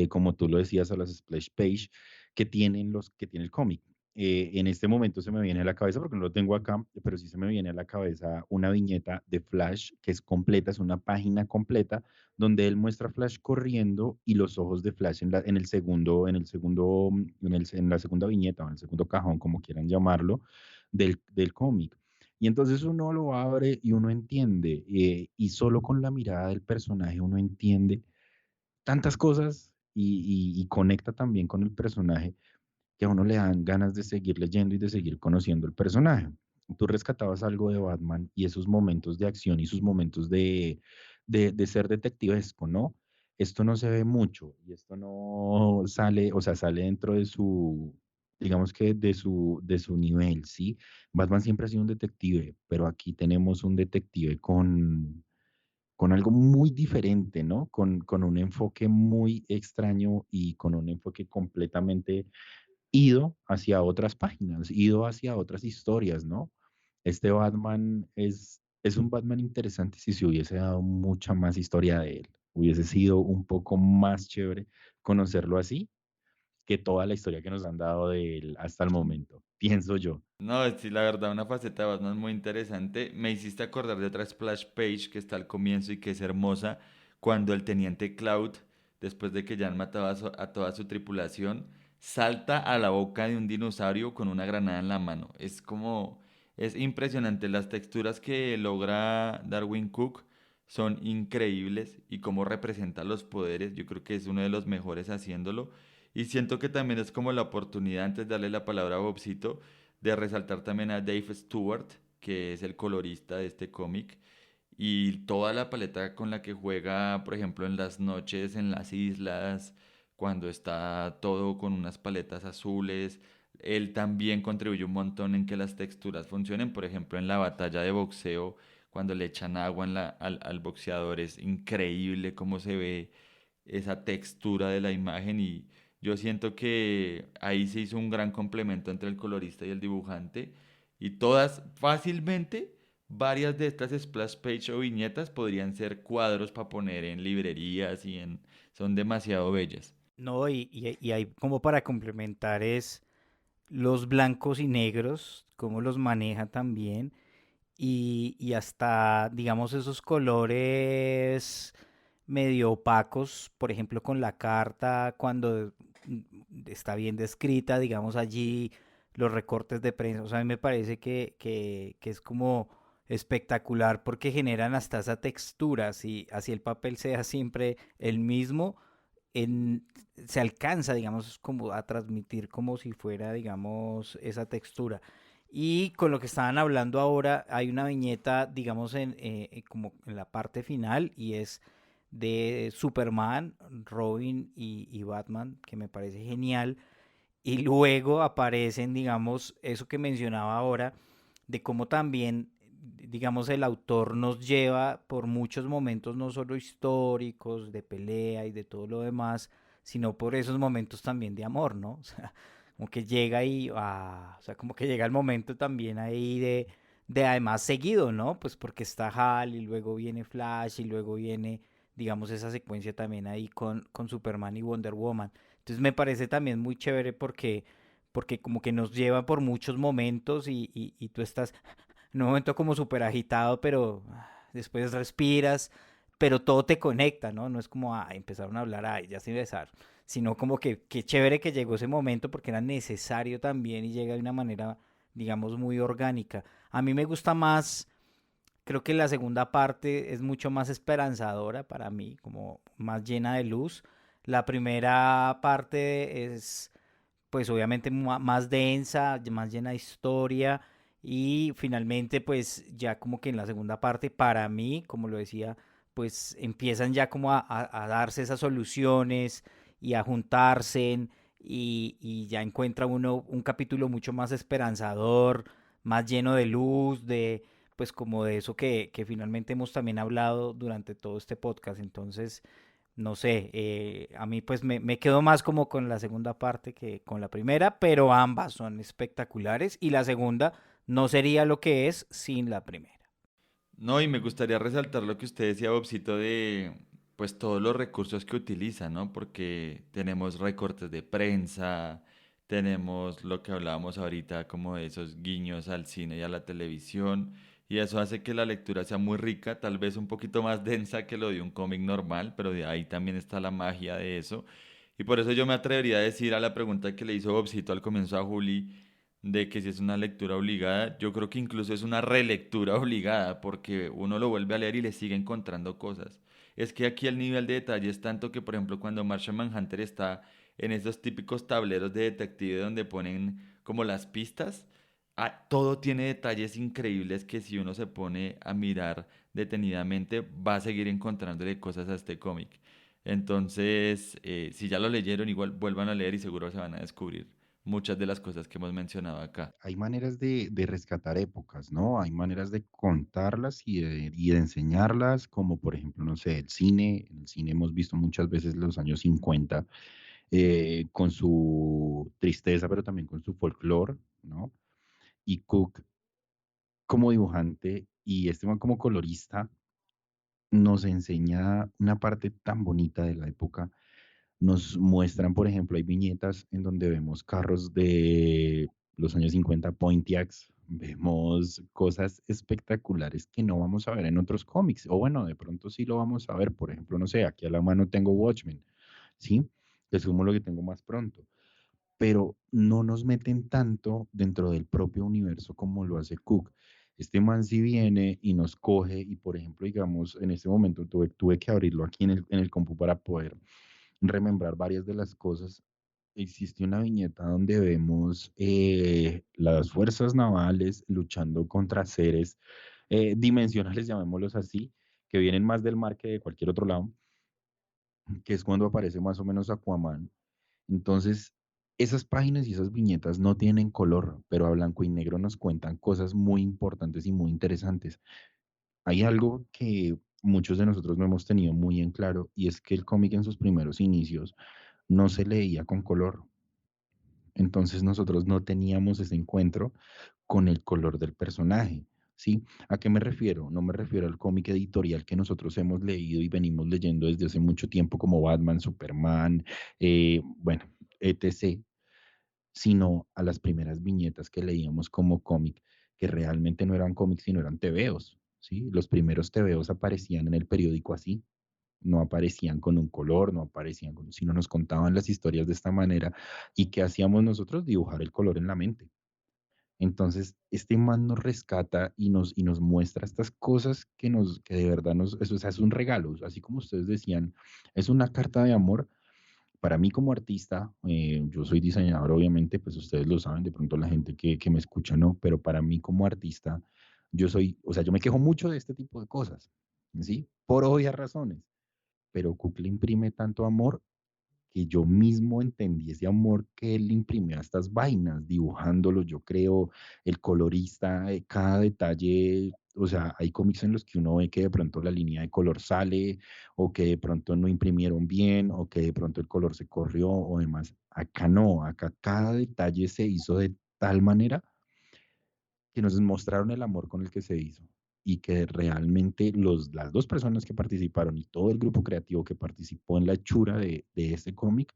como tú lo decías, a las splash page que tiene el cómic. En este momento se me viene a la cabeza, porque no lo tengo acá, pero sí se me viene a la cabeza una viñeta de Flash que es completa, es una página completa donde él muestra a Flash corriendo y los ojos de Flash en la segunda viñeta o en el segundo cajón, como quieran llamarlo, del cómic. Y entonces uno lo abre y uno entiende, y solo con la mirada del personaje uno entiende tantas cosas y conecta también con el personaje que a uno le dan ganas de seguir leyendo y de seguir conociendo el personaje. tú rescatabas algo de Batman y esos momentos de acción y sus momentos de ser detectivesco, ¿no? Esto no se ve mucho y esto no sale, o sea, sale dentro de su, digamos que de su nivel, ¿sí? Batman siempre ha sido un detective, pero aquí tenemos un detective con algo muy diferente, ¿no? Con un enfoque muy extraño y con un enfoque completamente ido hacia otras páginas, ido hacia otras historias, ¿no? Este Batman es un Batman interesante si se hubiese dado mucha más historia de él. Hubiese sido un poco más chévere conocerlo así que toda la historia que nos han dado de él hasta el momento, pienso yo. No, sí, la verdad, una faceta de Batman muy interesante. Me hiciste acordar de otra splash page que está al comienzo y que es hermosa, cuando el teniente Cloud, después de que ya han matado a toda su tripulación, salta a la boca de un dinosaurio con una granada en la mano. Es impresionante. Las texturas que logra Darwin Cook son increíbles y cómo representa los poderes. Yo creo que es uno de los mejores haciéndolo. Y siento que también es como la oportunidad, antes de darle la palabra a Bobcito, de resaltar también a Dave Stewart, que es el colorista de este cómic, y toda la paleta con la que juega, por ejemplo, en las noches en las islas, cuando está todo con unas paletas azules. Él también contribuye un montón en que las texturas funcionen, por ejemplo, en la batalla de boxeo, cuando le echan agua al boxeador, es increíble cómo se ve esa textura de la imagen y yo siento que ahí se hizo un gran complemento entre el colorista y el dibujante y todas fácilmente, varias de estas splash page o viñetas podrían ser cuadros para poner en librerías son demasiado bellas. No, y hay como para complementar es los blancos y negros, cómo los maneja también, y hasta, digamos, esos colores medio opacos, por ejemplo, con la carta, cuando está bien descrita, digamos, allí los recortes de prensa, o sea, a mí me parece que es como espectacular porque generan hasta esa textura, así el papel sea siempre el mismo, en, se alcanza, digamos, como a transmitir como si fuera, digamos, esa textura. Y con lo que estaban hablando ahora, hay una viñeta, digamos, como en la parte final, y es de Superman, Robin y Batman, que me parece genial. Y luego aparecen, digamos, eso que mencionaba ahora, de cómo también, digamos, el autor nos lleva por muchos momentos, no solo históricos, de pelea y de todo lo demás, sino por esos momentos también de amor, ¿no? O sea, como que llega ahí, o sea, como que llega el momento también ahí de además seguido, ¿no? Pues porque está Hal y luego viene Flash y luego viene, digamos, esa secuencia también ahí con Superman y Wonder Woman. Entonces me parece también muy chévere porque como que nos lleva por muchos momentos y tú estás en un momento como súper agitado, pero después respiras, pero todo te conecta, ¿no? No es como, empezaron a hablar, ya sin besar, sino como que qué chévere que llegó ese momento porque era necesario también y llega de una manera, digamos, muy orgánica. A mí me gusta más, creo que la segunda parte es mucho más esperanzadora para mí, como más llena de luz. La primera parte es, pues obviamente más densa, más llena de historia y finalmente pues ya como que en la segunda parte para mí, como lo decía, pues empiezan ya como a darse esas soluciones y a juntarse y ya encuentra uno un capítulo mucho más esperanzador, más lleno de luz, de pues como de eso que finalmente hemos también hablado durante todo este podcast. Entonces, no sé, a mí pues me quedo más como con la segunda parte que con la primera, pero ambas son espectaculares y la segunda no sería lo que es sin la primera. No, y me gustaría resaltar lo que usted decía, Bobcito, de pues todos los recursos que utiliza, ¿no? Porque tenemos recortes de prensa, tenemos lo que hablábamos ahorita, como de esos guiños al cine y a la televisión, y eso hace que la lectura sea muy rica, tal vez un poquito más densa que lo de un cómic normal, pero de ahí también está la magia de eso. Y por eso yo me atrevería a decir a la pregunta que le hizo Bobcito al comienzo a Juli, de que si es una lectura obligada, yo creo que incluso es una relectura obligada, porque uno lo vuelve a leer y le sigue encontrando cosas. Es que aquí el nivel de detalle es tanto que, por ejemplo, cuando Martian Manhunter está en esos típicos tableros de detective donde ponen como las pistas, todo tiene detalles increíbles que si uno se pone a mirar detenidamente va a seguir encontrándole cosas a este cómic. Entonces, si ya lo leyeron, igual vuelvan a leer y seguro se van a descubrir muchas de las cosas que hemos mencionado acá. Hay maneras de rescatar épocas, ¿no? Hay maneras de contarlas y de enseñarlas, como por ejemplo, no sé, el cine. En el cine hemos visto muchas veces los años 50 con su tristeza, pero también con su folclore, ¿no? Y Cook como dibujante y Esteban como colorista nos enseña una parte tan bonita de la época. Nos muestran, por ejemplo, hay viñetas en donde vemos carros de los años 50, Pontiacs, vemos cosas espectaculares que no vamos a ver en otros cómics, o bueno, de pronto sí lo vamos a ver, por ejemplo, no sé, aquí a la mano tengo Watchmen, ¿sí? Que es como lo que tengo más pronto, pero no nos meten tanto dentro del propio universo como lo hace Cook. Este man sí viene y nos coge y, por ejemplo, digamos, en este momento tuve que abrirlo aquí en el compu para poder remembrar varias de las cosas. Existe una viñeta donde vemos las fuerzas navales luchando contra seres dimensionales, llamémoslos así, que vienen más del mar que de cualquier otro lado, que es cuando aparece más o menos Aquaman. Entonces, esas páginas y esas viñetas no tienen color, pero a blanco y negro nos cuentan cosas muy importantes y muy interesantes. Hay algo que muchos de nosotros no hemos tenido muy en claro y es que el cómic en sus primeros inicios no se leía con color. Entonces nosotros no teníamos ese encuentro con el color del personaje, ¿sí? ¿A qué me refiero? No me refiero al cómic editorial que nosotros hemos leído y venimos leyendo desde hace mucho tiempo como Batman, Superman, bueno, etc., sino a las primeras viñetas que leíamos como cómic, que realmente no eran cómics, sino eran tebeos, ¿sí? Los primeros tebeos aparecían en el periódico así, no aparecían con un color, no aparecían con, sino nos contaban las historias de esta manera. ¿Y qué hacíamos nosotros? Dibujar el color en la mente. Entonces, este man nos rescata y nos muestra estas cosas que de verdad eso, o sea, es un regalo, así como ustedes decían, es una carta de amor. Para mí como artista, yo soy diseñador, obviamente, pues ustedes lo saben, de pronto la gente que me escucha no, pero para mí como artista, o sea, yo me quejo mucho de este tipo de cosas, ¿sí? Por obvias razones, pero Cook le imprime tanto amor que yo mismo entendí ese amor que él imprimió a estas vainas, dibujándolo, yo creo, el colorista, cada detalle, o sea, hay cómics en los que uno ve que de pronto la línea de color sale, o que de pronto no imprimieron bien, o que de pronto el color se corrió, o demás. Acá no, acá cada detalle se hizo de tal manera que nos mostraron el amor con el que se hizo y que realmente las dos personas que participaron y todo el grupo creativo que participó en la hechura de este cómic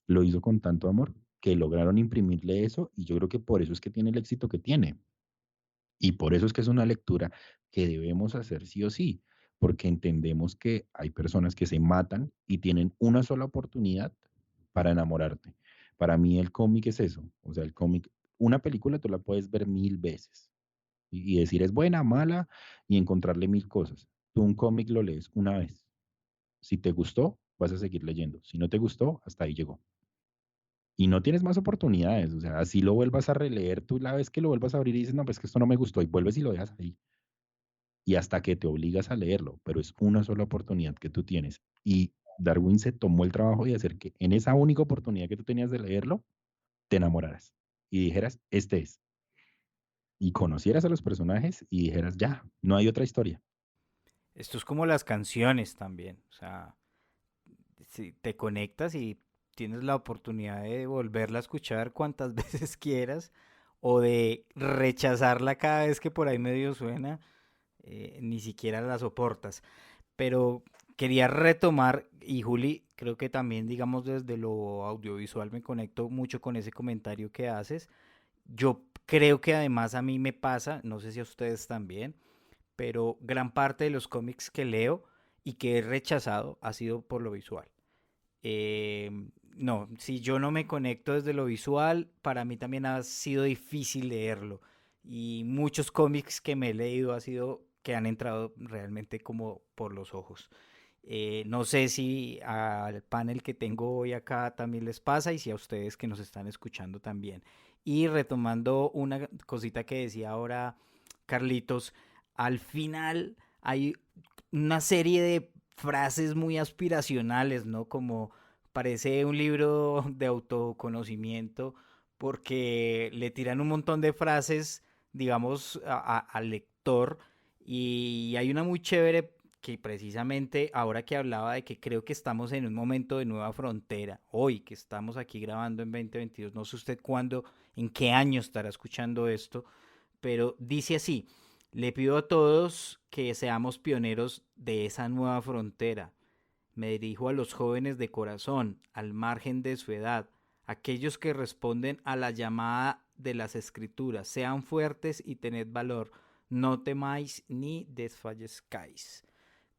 lo hizo con tanto amor que lograron imprimirle eso y yo creo que por eso es que tiene el éxito que tiene y por eso es que es una lectura que debemos hacer sí o sí, porque entendemos que hay personas que se matan y tienen una sola oportunidad para enamorarte. Para mí el cómic es eso, o sea, el cómic, una película tú la puedes ver 1000 veces y decir es buena, mala y encontrarle 1000 cosas. Tú un cómic lo lees una vez. Si te gustó, vas a seguir leyendo. Si no te gustó, hasta ahí llegó. Y no tienes más oportunidades. O sea, así lo vuelvas a releer, tú la vez que lo vuelvas a abrir y dices, no, pues que esto no me gustó, y vuelves y lo dejas ahí. Y hasta que te obligas a leerlo, pero es una sola oportunidad que tú tienes. Y Darwin se tomó el trabajo de hacer que en esa única oportunidad que tú tenías de leerlo, te enamoraras y dijeras, este es. Y conocieras a los personajes y dijeras, ya, no hay otra historia. Esto es como las canciones también. O sea, si te conectas y tienes la oportunidad de volverla a escuchar cuantas veces quieras o de rechazarla cada vez que por ahí medio suena, ni siquiera la soportas. Pero quería retomar, y Juli, creo que también, digamos, desde lo audiovisual me conecto mucho con ese comentario que haces. Yo creo que además a mí me pasa, no sé si a ustedes también, pero gran parte de los cómics que leo y que he rechazado ha sido por lo visual. No, si yo no me conecto desde lo visual, para mí también ha sido difícil leerlo. Y muchos cómics que me he leído ha sido que han entrado realmente como por los ojos. No sé si al panel que tengo hoy acá también les pasa y si a ustedes que nos están escuchando también. Y retomando una cosita que decía ahora Carlitos, al final hay una serie de frases muy aspiracionales, ¿no? Como parece un libro de autoconocimiento porque le tiran un montón de frases, digamos, al lector y hay una muy chévere que precisamente ahora que hablaba de que creo que estamos en un momento de nueva frontera, hoy que estamos aquí grabando en 2022, no sé usted cuándo, en qué año estará escuchando esto, pero dice así, le pido a todos que seamos pioneros de esa nueva frontera. Me dirijo a los jóvenes de corazón, al margen de su edad, aquellos que responden a la llamada de las escrituras. Sean fuertes y tened valor. No temáis ni desfallezcáis.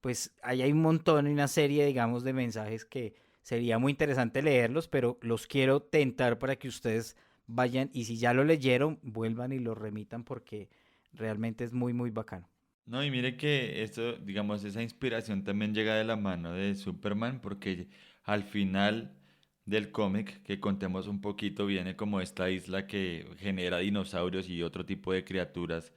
Pues ahí hay un montón y una serie, digamos, de mensajes que sería muy interesante leerlos, pero los quiero tentar para que ustedes vayan y si ya lo leyeron, vuelvan y lo remitan porque realmente es muy, muy bacano. No, y mire que esto, digamos, esa inspiración también llega de la mano de Superman, porque al final del cómic, que contemos un poquito, viene como esta isla que genera dinosaurios y otro tipo de criaturas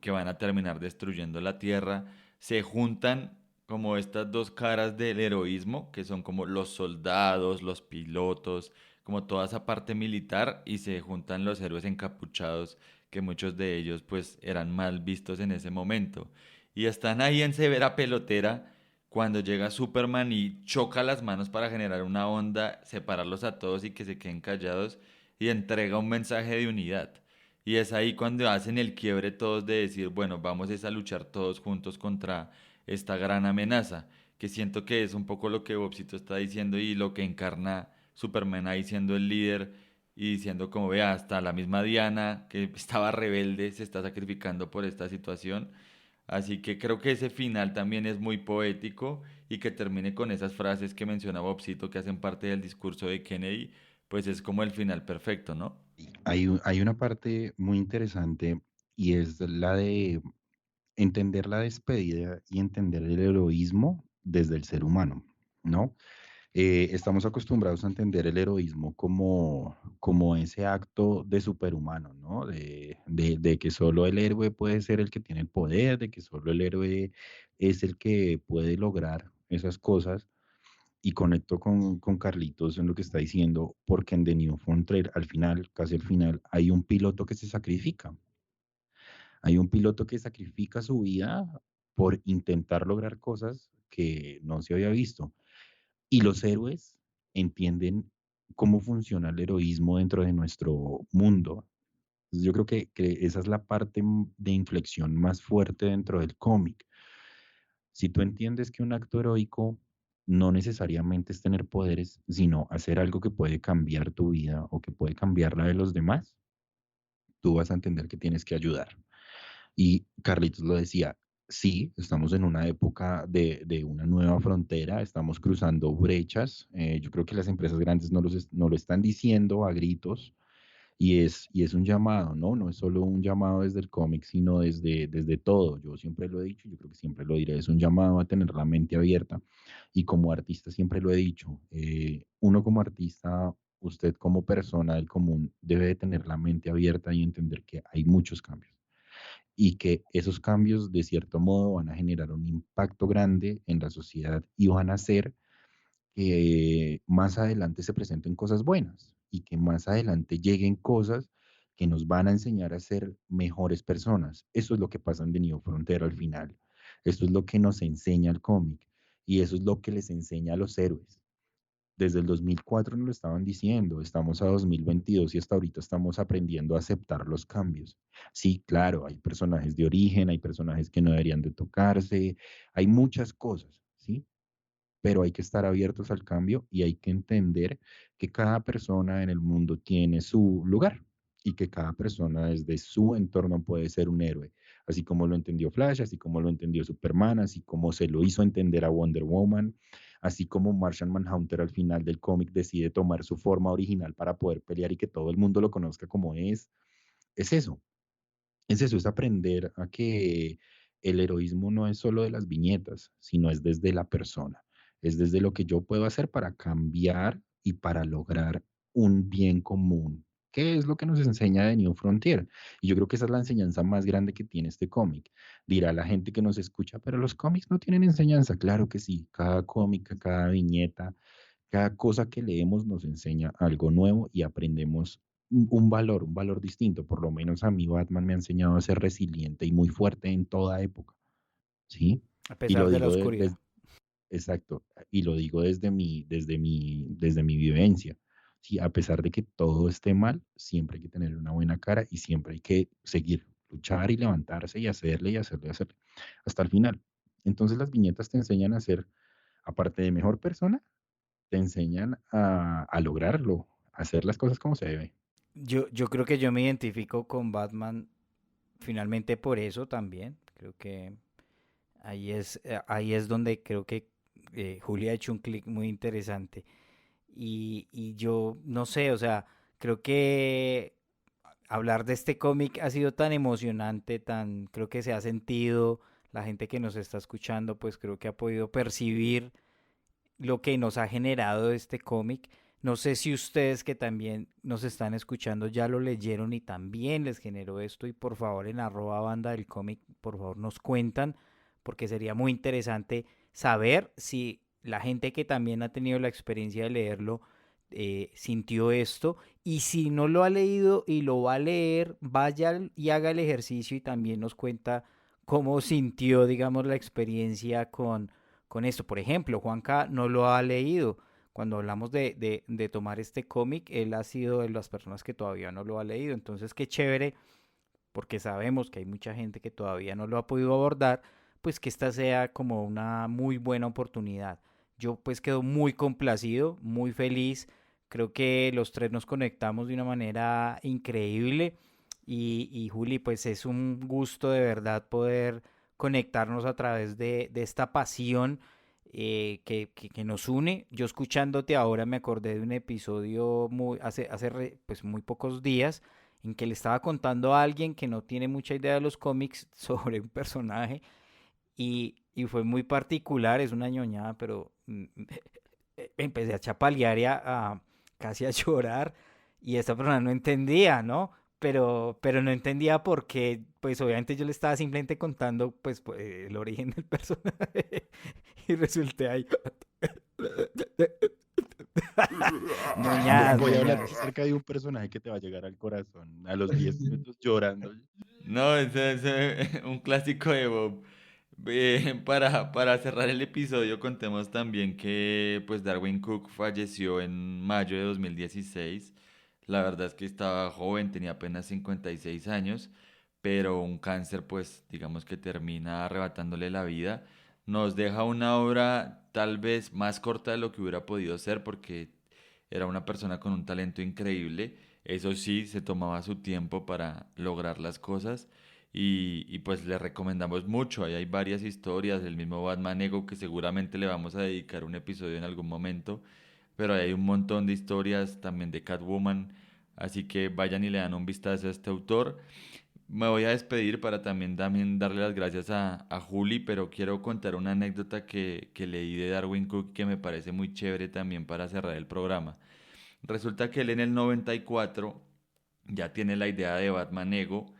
que van a terminar destruyendo la Tierra. Se juntan como estas dos caras del heroísmo, que son como los soldados, los pilotos, como toda esa parte militar, y se juntan los héroes encapuchados que muchos de ellos pues eran mal vistos en ese momento. Y están ahí en severa pelotera cuando llega Superman y choca las manos para generar una onda, separarlos a todos y que se queden callados y entrega un mensaje de unidad. Y es ahí cuando hacen el quiebre todos de decir, bueno, vamos es a luchar todos juntos contra esta gran amenaza, que siento que es un poco lo que Bobcito está diciendo y lo que encarna Superman ahí siendo el líder y diciendo como vea, hasta la misma Diana, que estaba rebelde, se está sacrificando por esta situación. Así que creo que ese final también es muy poético y que termine con esas frases que mencionaba Bobcito que hacen parte del discurso de Kennedy, pues es como el final perfecto, ¿no? Hay una parte muy interesante y es la de entender la despedida y entender el heroísmo desde el ser humano, ¿no? Estamos acostumbrados a entender el heroísmo como ese acto de superhumano, ¿no? De que solo el héroe puede ser el que tiene el poder, de que solo el héroe es el que puede lograr esas cosas. Y conecto con Carlitos en lo que está diciendo, porque en The New Frontier, al final, casi al final, hay un piloto que se sacrifica. Hay un piloto que sacrifica su vida por intentar lograr cosas que no se había visto. Y los héroes entienden cómo funciona el heroísmo dentro de nuestro mundo. Entonces, yo creo que esa es la parte de inflexión más fuerte dentro del cómic. Si tú entiendes que un acto heroico no necesariamente es tener poderes, sino hacer algo que puede cambiar tu vida o que puede cambiar la de los demás, tú vas a entender que tienes que ayudar. Y Carlitos lo decía, sí, estamos en una época de una nueva frontera, estamos cruzando brechas. Yo creo que las empresas grandes no lo están diciendo a gritos y es un llamado, ¿no? No es solo un llamado desde el cómic, sino desde todo. Yo siempre lo he dicho, yo creo que siempre lo diré, es un llamado a tener la mente abierta. Y como artista siempre lo he dicho, uno como artista, usted como persona del común debe de tener la mente abierta y entender que hay muchos cambios y que esos cambios de cierto modo van a generar un impacto grande en la sociedad y van a hacer que más adelante se presenten cosas buenas y que más adelante lleguen cosas que nos van a enseñar a ser mejores personas. Eso es lo que pasa en The New Frontier al final. Esto es lo que nos enseña el cómic y eso es lo que les enseña a los héroes. Desde el 2004 nos lo estaban diciendo, estamos a 2022 y hasta ahorita estamos aprendiendo a aceptar los cambios. Sí, claro, hay personajes de origen, hay personajes que no deberían de tocarse, hay muchas cosas, ¿sí? Pero hay que estar abiertos al cambio y hay que entender que cada persona en el mundo tiene su lugar y que cada persona desde su entorno puede ser un héroe, así como lo entendió Flash, así como lo entendió Superman, así como se lo hizo entender a Wonder Woman, así como Martian Manhunter al final del cómic decide tomar su forma original para poder pelear y que todo el mundo lo conozca como es eso, es eso, es aprender a que el heroísmo no es solo de las viñetas, sino es desde la persona, es desde lo que yo puedo hacer para cambiar y para lograr un bien común. ¿Qué es lo que nos enseña The New Frontier? Y yo creo que esa es la enseñanza más grande que tiene este cómic. Dirá la gente que nos escucha, pero los cómics no tienen enseñanza. Claro que sí, cada cómic, cada viñeta, cada cosa que leemos nos enseña algo nuevo y aprendemos un valor distinto. Por lo menos a mí Batman me ha enseñado a ser resiliente y muy fuerte en toda época, ¿sí? A Y lo pesar de la digo oscuridad. exacto, y lo digo desde mi vivencia. Sí, a pesar de que todo esté mal, siempre hay que tener una buena cara y siempre hay que seguir, luchar y levantarse y hacerle y hacerle y hacerle hasta el final. Entonces las viñetas te enseñan a ser, aparte de mejor persona, te enseñan a lograrlo, a hacer las cosas como se debe. Yo creo que yo me identifico con Batman finalmente por eso también. Creo que ahí es donde creo que Julia ha hecho un clic muy interesante. Y yo no sé, o sea, creo que hablar de este cómic ha sido tan emocionante, creo que se ha sentido, la gente que nos está escuchando, pues creo que ha podido percibir lo que nos ha generado este cómic. No sé si ustedes que también nos están escuchando ya lo leyeron y también les generó esto y por favor en @banda del cómic, por favor nos cuentan porque sería muy interesante saber si la gente que también ha tenido la experiencia de leerlo sintió esto y si no lo ha leído y lo va a leer, vaya y haga el ejercicio y también nos cuenta cómo sintió, digamos, la experiencia con esto. Por ejemplo, Juanca no lo ha leído. Cuando hablamos de tomar este cómic, él ha sido de las personas que todavía no lo ha leído. Entonces, qué chévere, porque sabemos que hay mucha gente que todavía no lo ha podido abordar, pues que esta sea como una muy buena oportunidad. Yo pues quedo muy complacido, muy feliz. Creo que los tres nos conectamos de una manera increíble. Y Juli, pues es un gusto de verdad poder conectarnos a través de esta pasión que nos une. Yo escuchándote ahora me acordé de un episodio pues muy pocos días en que le estaba contando a alguien que no tiene mucha idea de los cómics sobre un personaje y fue muy particular, es una ñoñada, pero empecé a chapalear y casi a llorar y esta persona no entendía, ¿no? Pero no entendía por qué, pues obviamente yo le estaba simplemente contando pues, el origen del personaje y resulté ahí. Ñoñadas, Voy a hablar ñoñadas. acerca de un personaje que te va a llegar al corazón a los 10 minutos llorando. No, es un clásico de Bob. Para cerrar el episodio, contemos también que pues Darwin Cook falleció en mayo de 2016. La verdad es que estaba joven, tenía apenas 56 años, pero un cáncer pues digamos que termina arrebatándole la vida. Nos deja una obra tal vez más corta de lo que hubiera podido ser porque era una persona con un talento increíble. Eso sí, se tomaba su tiempo para lograr las cosas pues le recomendamos mucho. Ahí hay varias historias, el mismo Batman Ego que seguramente le vamos a dedicar un episodio en algún momento, pero ahí hay un montón de historias también de Catwoman, así que vayan y le dan un vistazo a este autor. Me voy a despedir para también darle las gracias a Juli, pero quiero contar una anécdota que leí de Darwin Cook que me parece muy chévere también para cerrar el programa. Resulta que él en el 94 ya tiene la idea de Batman Ego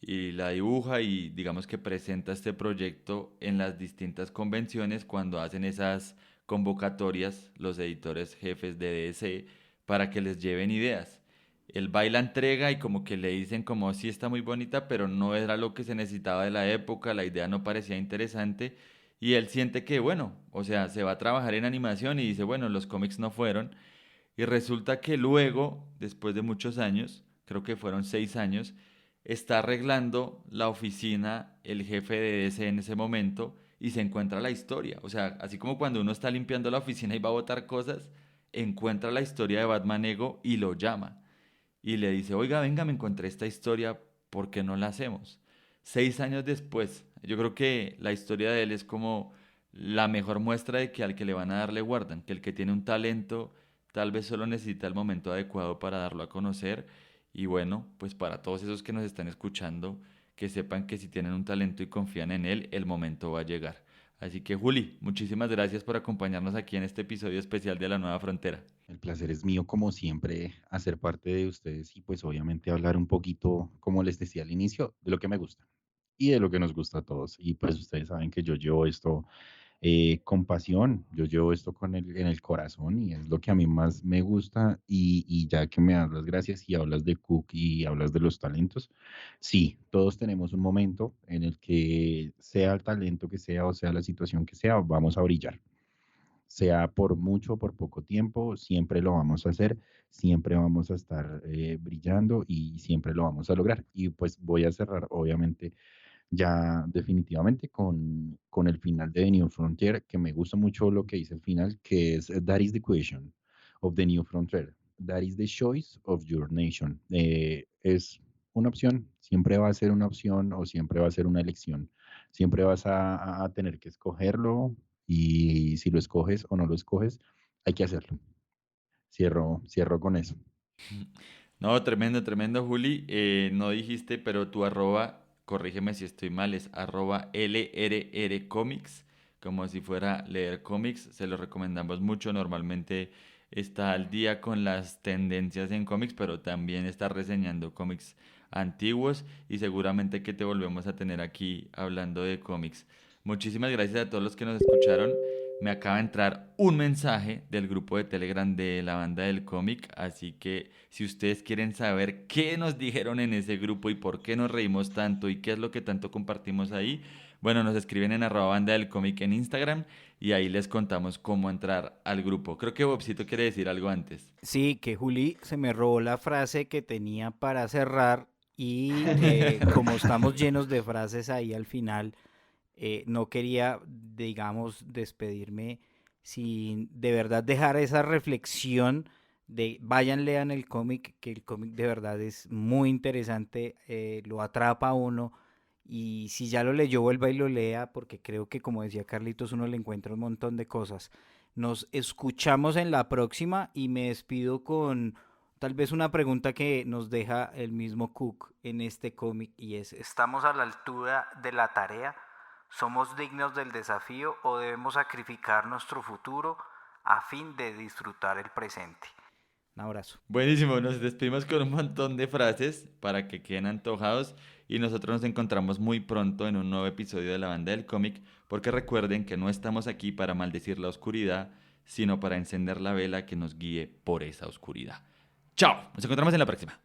y la dibuja y digamos que presenta este proyecto en las distintas convenciones cuando hacen esas convocatorias los editores jefes de DC para que les lleven ideas. Él va y la entrega y como que le dicen como sí está muy bonita, pero no era lo que se necesitaba de la época, la idea no parecía interesante y él siente que bueno, o sea, se va a trabajar en animación y dice, bueno, los cómics no fueron. Y resulta que luego, después de muchos años, creo que fueron 6 años, está arreglando la oficina el jefe de DC en ese momento y se encuentra la historia. O sea, así como cuando uno está limpiando la oficina y va a botar cosas, encuentra la historia de Batman Ego y lo llama. Y le dice, oiga, venga, me encontré esta historia, ¿por qué no la hacemos? 6 años después, yo creo que la historia de él es como la mejor muestra de que al que le van a dar le guardan, que el que tiene un talento tal vez solo necesita el momento adecuado para darlo a conocer. Y bueno, pues para todos esos que nos están escuchando, que sepan que si tienen un talento y confían en él, el momento va a llegar. Así que Juli, muchísimas gracias por acompañarnos aquí en este episodio especial de La Nueva Frontera. El placer es mío, como siempre, hacer parte de ustedes y pues obviamente hablar un poquito, como les decía al inicio, de lo que me gusta y de lo que nos gusta a todos. Y pues ustedes saben que yo llevo esto con pasión, yo llevo esto en el corazón y es lo que a mí más me gusta y ya que me das las gracias y hablas de Cook y hablas de los talentos, sí, todos tenemos un momento en el que sea el talento que sea o sea la situación que sea, vamos a brillar. Sea por mucho o por poco tiempo, siempre lo vamos a hacer, siempre vamos a estar brillando y siempre lo vamos a lograr. Y pues voy a cerrar, obviamente, ya definitivamente con el final de The New Frontier, que me gusta mucho lo que dice el final, que es That is the question of the New Frontier. That is the choice of your nation. Es una opción, siempre va a ser una opción o siempre va a ser una elección. Siempre vas a tener que escogerlo y si lo escoges o no lo escoges, hay que hacerlo. Cierro con eso. No, tremendo, tremendo, Juli. No dijiste, pero tu arroba, corrígeme si estoy mal, es arroba LRR Comics, como si fuera leer cómics. Se lo recomendamos mucho. Normalmente está al día con las tendencias en cómics, pero también está reseñando cómics antiguos y seguramente que te volvemos a tener aquí hablando de cómics. Muchísimas gracias a todos los que nos escucharon. Me acaba de entrar un mensaje del grupo de Telegram de la banda del cómic, así que si ustedes quieren saber qué nos dijeron en ese grupo y por qué nos reímos tanto y qué es lo que tanto compartimos ahí, bueno, nos escriben en @banda del cómic en Instagram y ahí les contamos cómo entrar al grupo. Creo que Bobcito quiere decir algo antes. Sí, que Juli se me robó la frase que tenía para cerrar y como estamos llenos de frases ahí al final, no quería, digamos, despedirme sin de verdad dejar esa reflexión de vayan, lean el cómic, que el cómic de verdad es muy interesante, lo atrapa a uno y si ya lo leyó, vuelva y lo lea porque creo que como decía Carlitos, uno le encuentra un montón de cosas. Nos escuchamos en la próxima y me despido con tal vez una pregunta que nos deja el mismo Cook en este cómic y es, ¿estamos a la altura de la tarea? ¿Somos dignos del desafío o debemos sacrificar nuestro futuro a fin de disfrutar el presente? Un abrazo. Buenísimo, nos despedimos con un montón de frases para que queden antojados y nosotros nos encontramos muy pronto en un nuevo episodio de la banda del cómic, porque recuerden que no estamos aquí para maldecir la oscuridad, sino para encender la vela que nos guíe por esa oscuridad. Chao, nos encontramos en la próxima.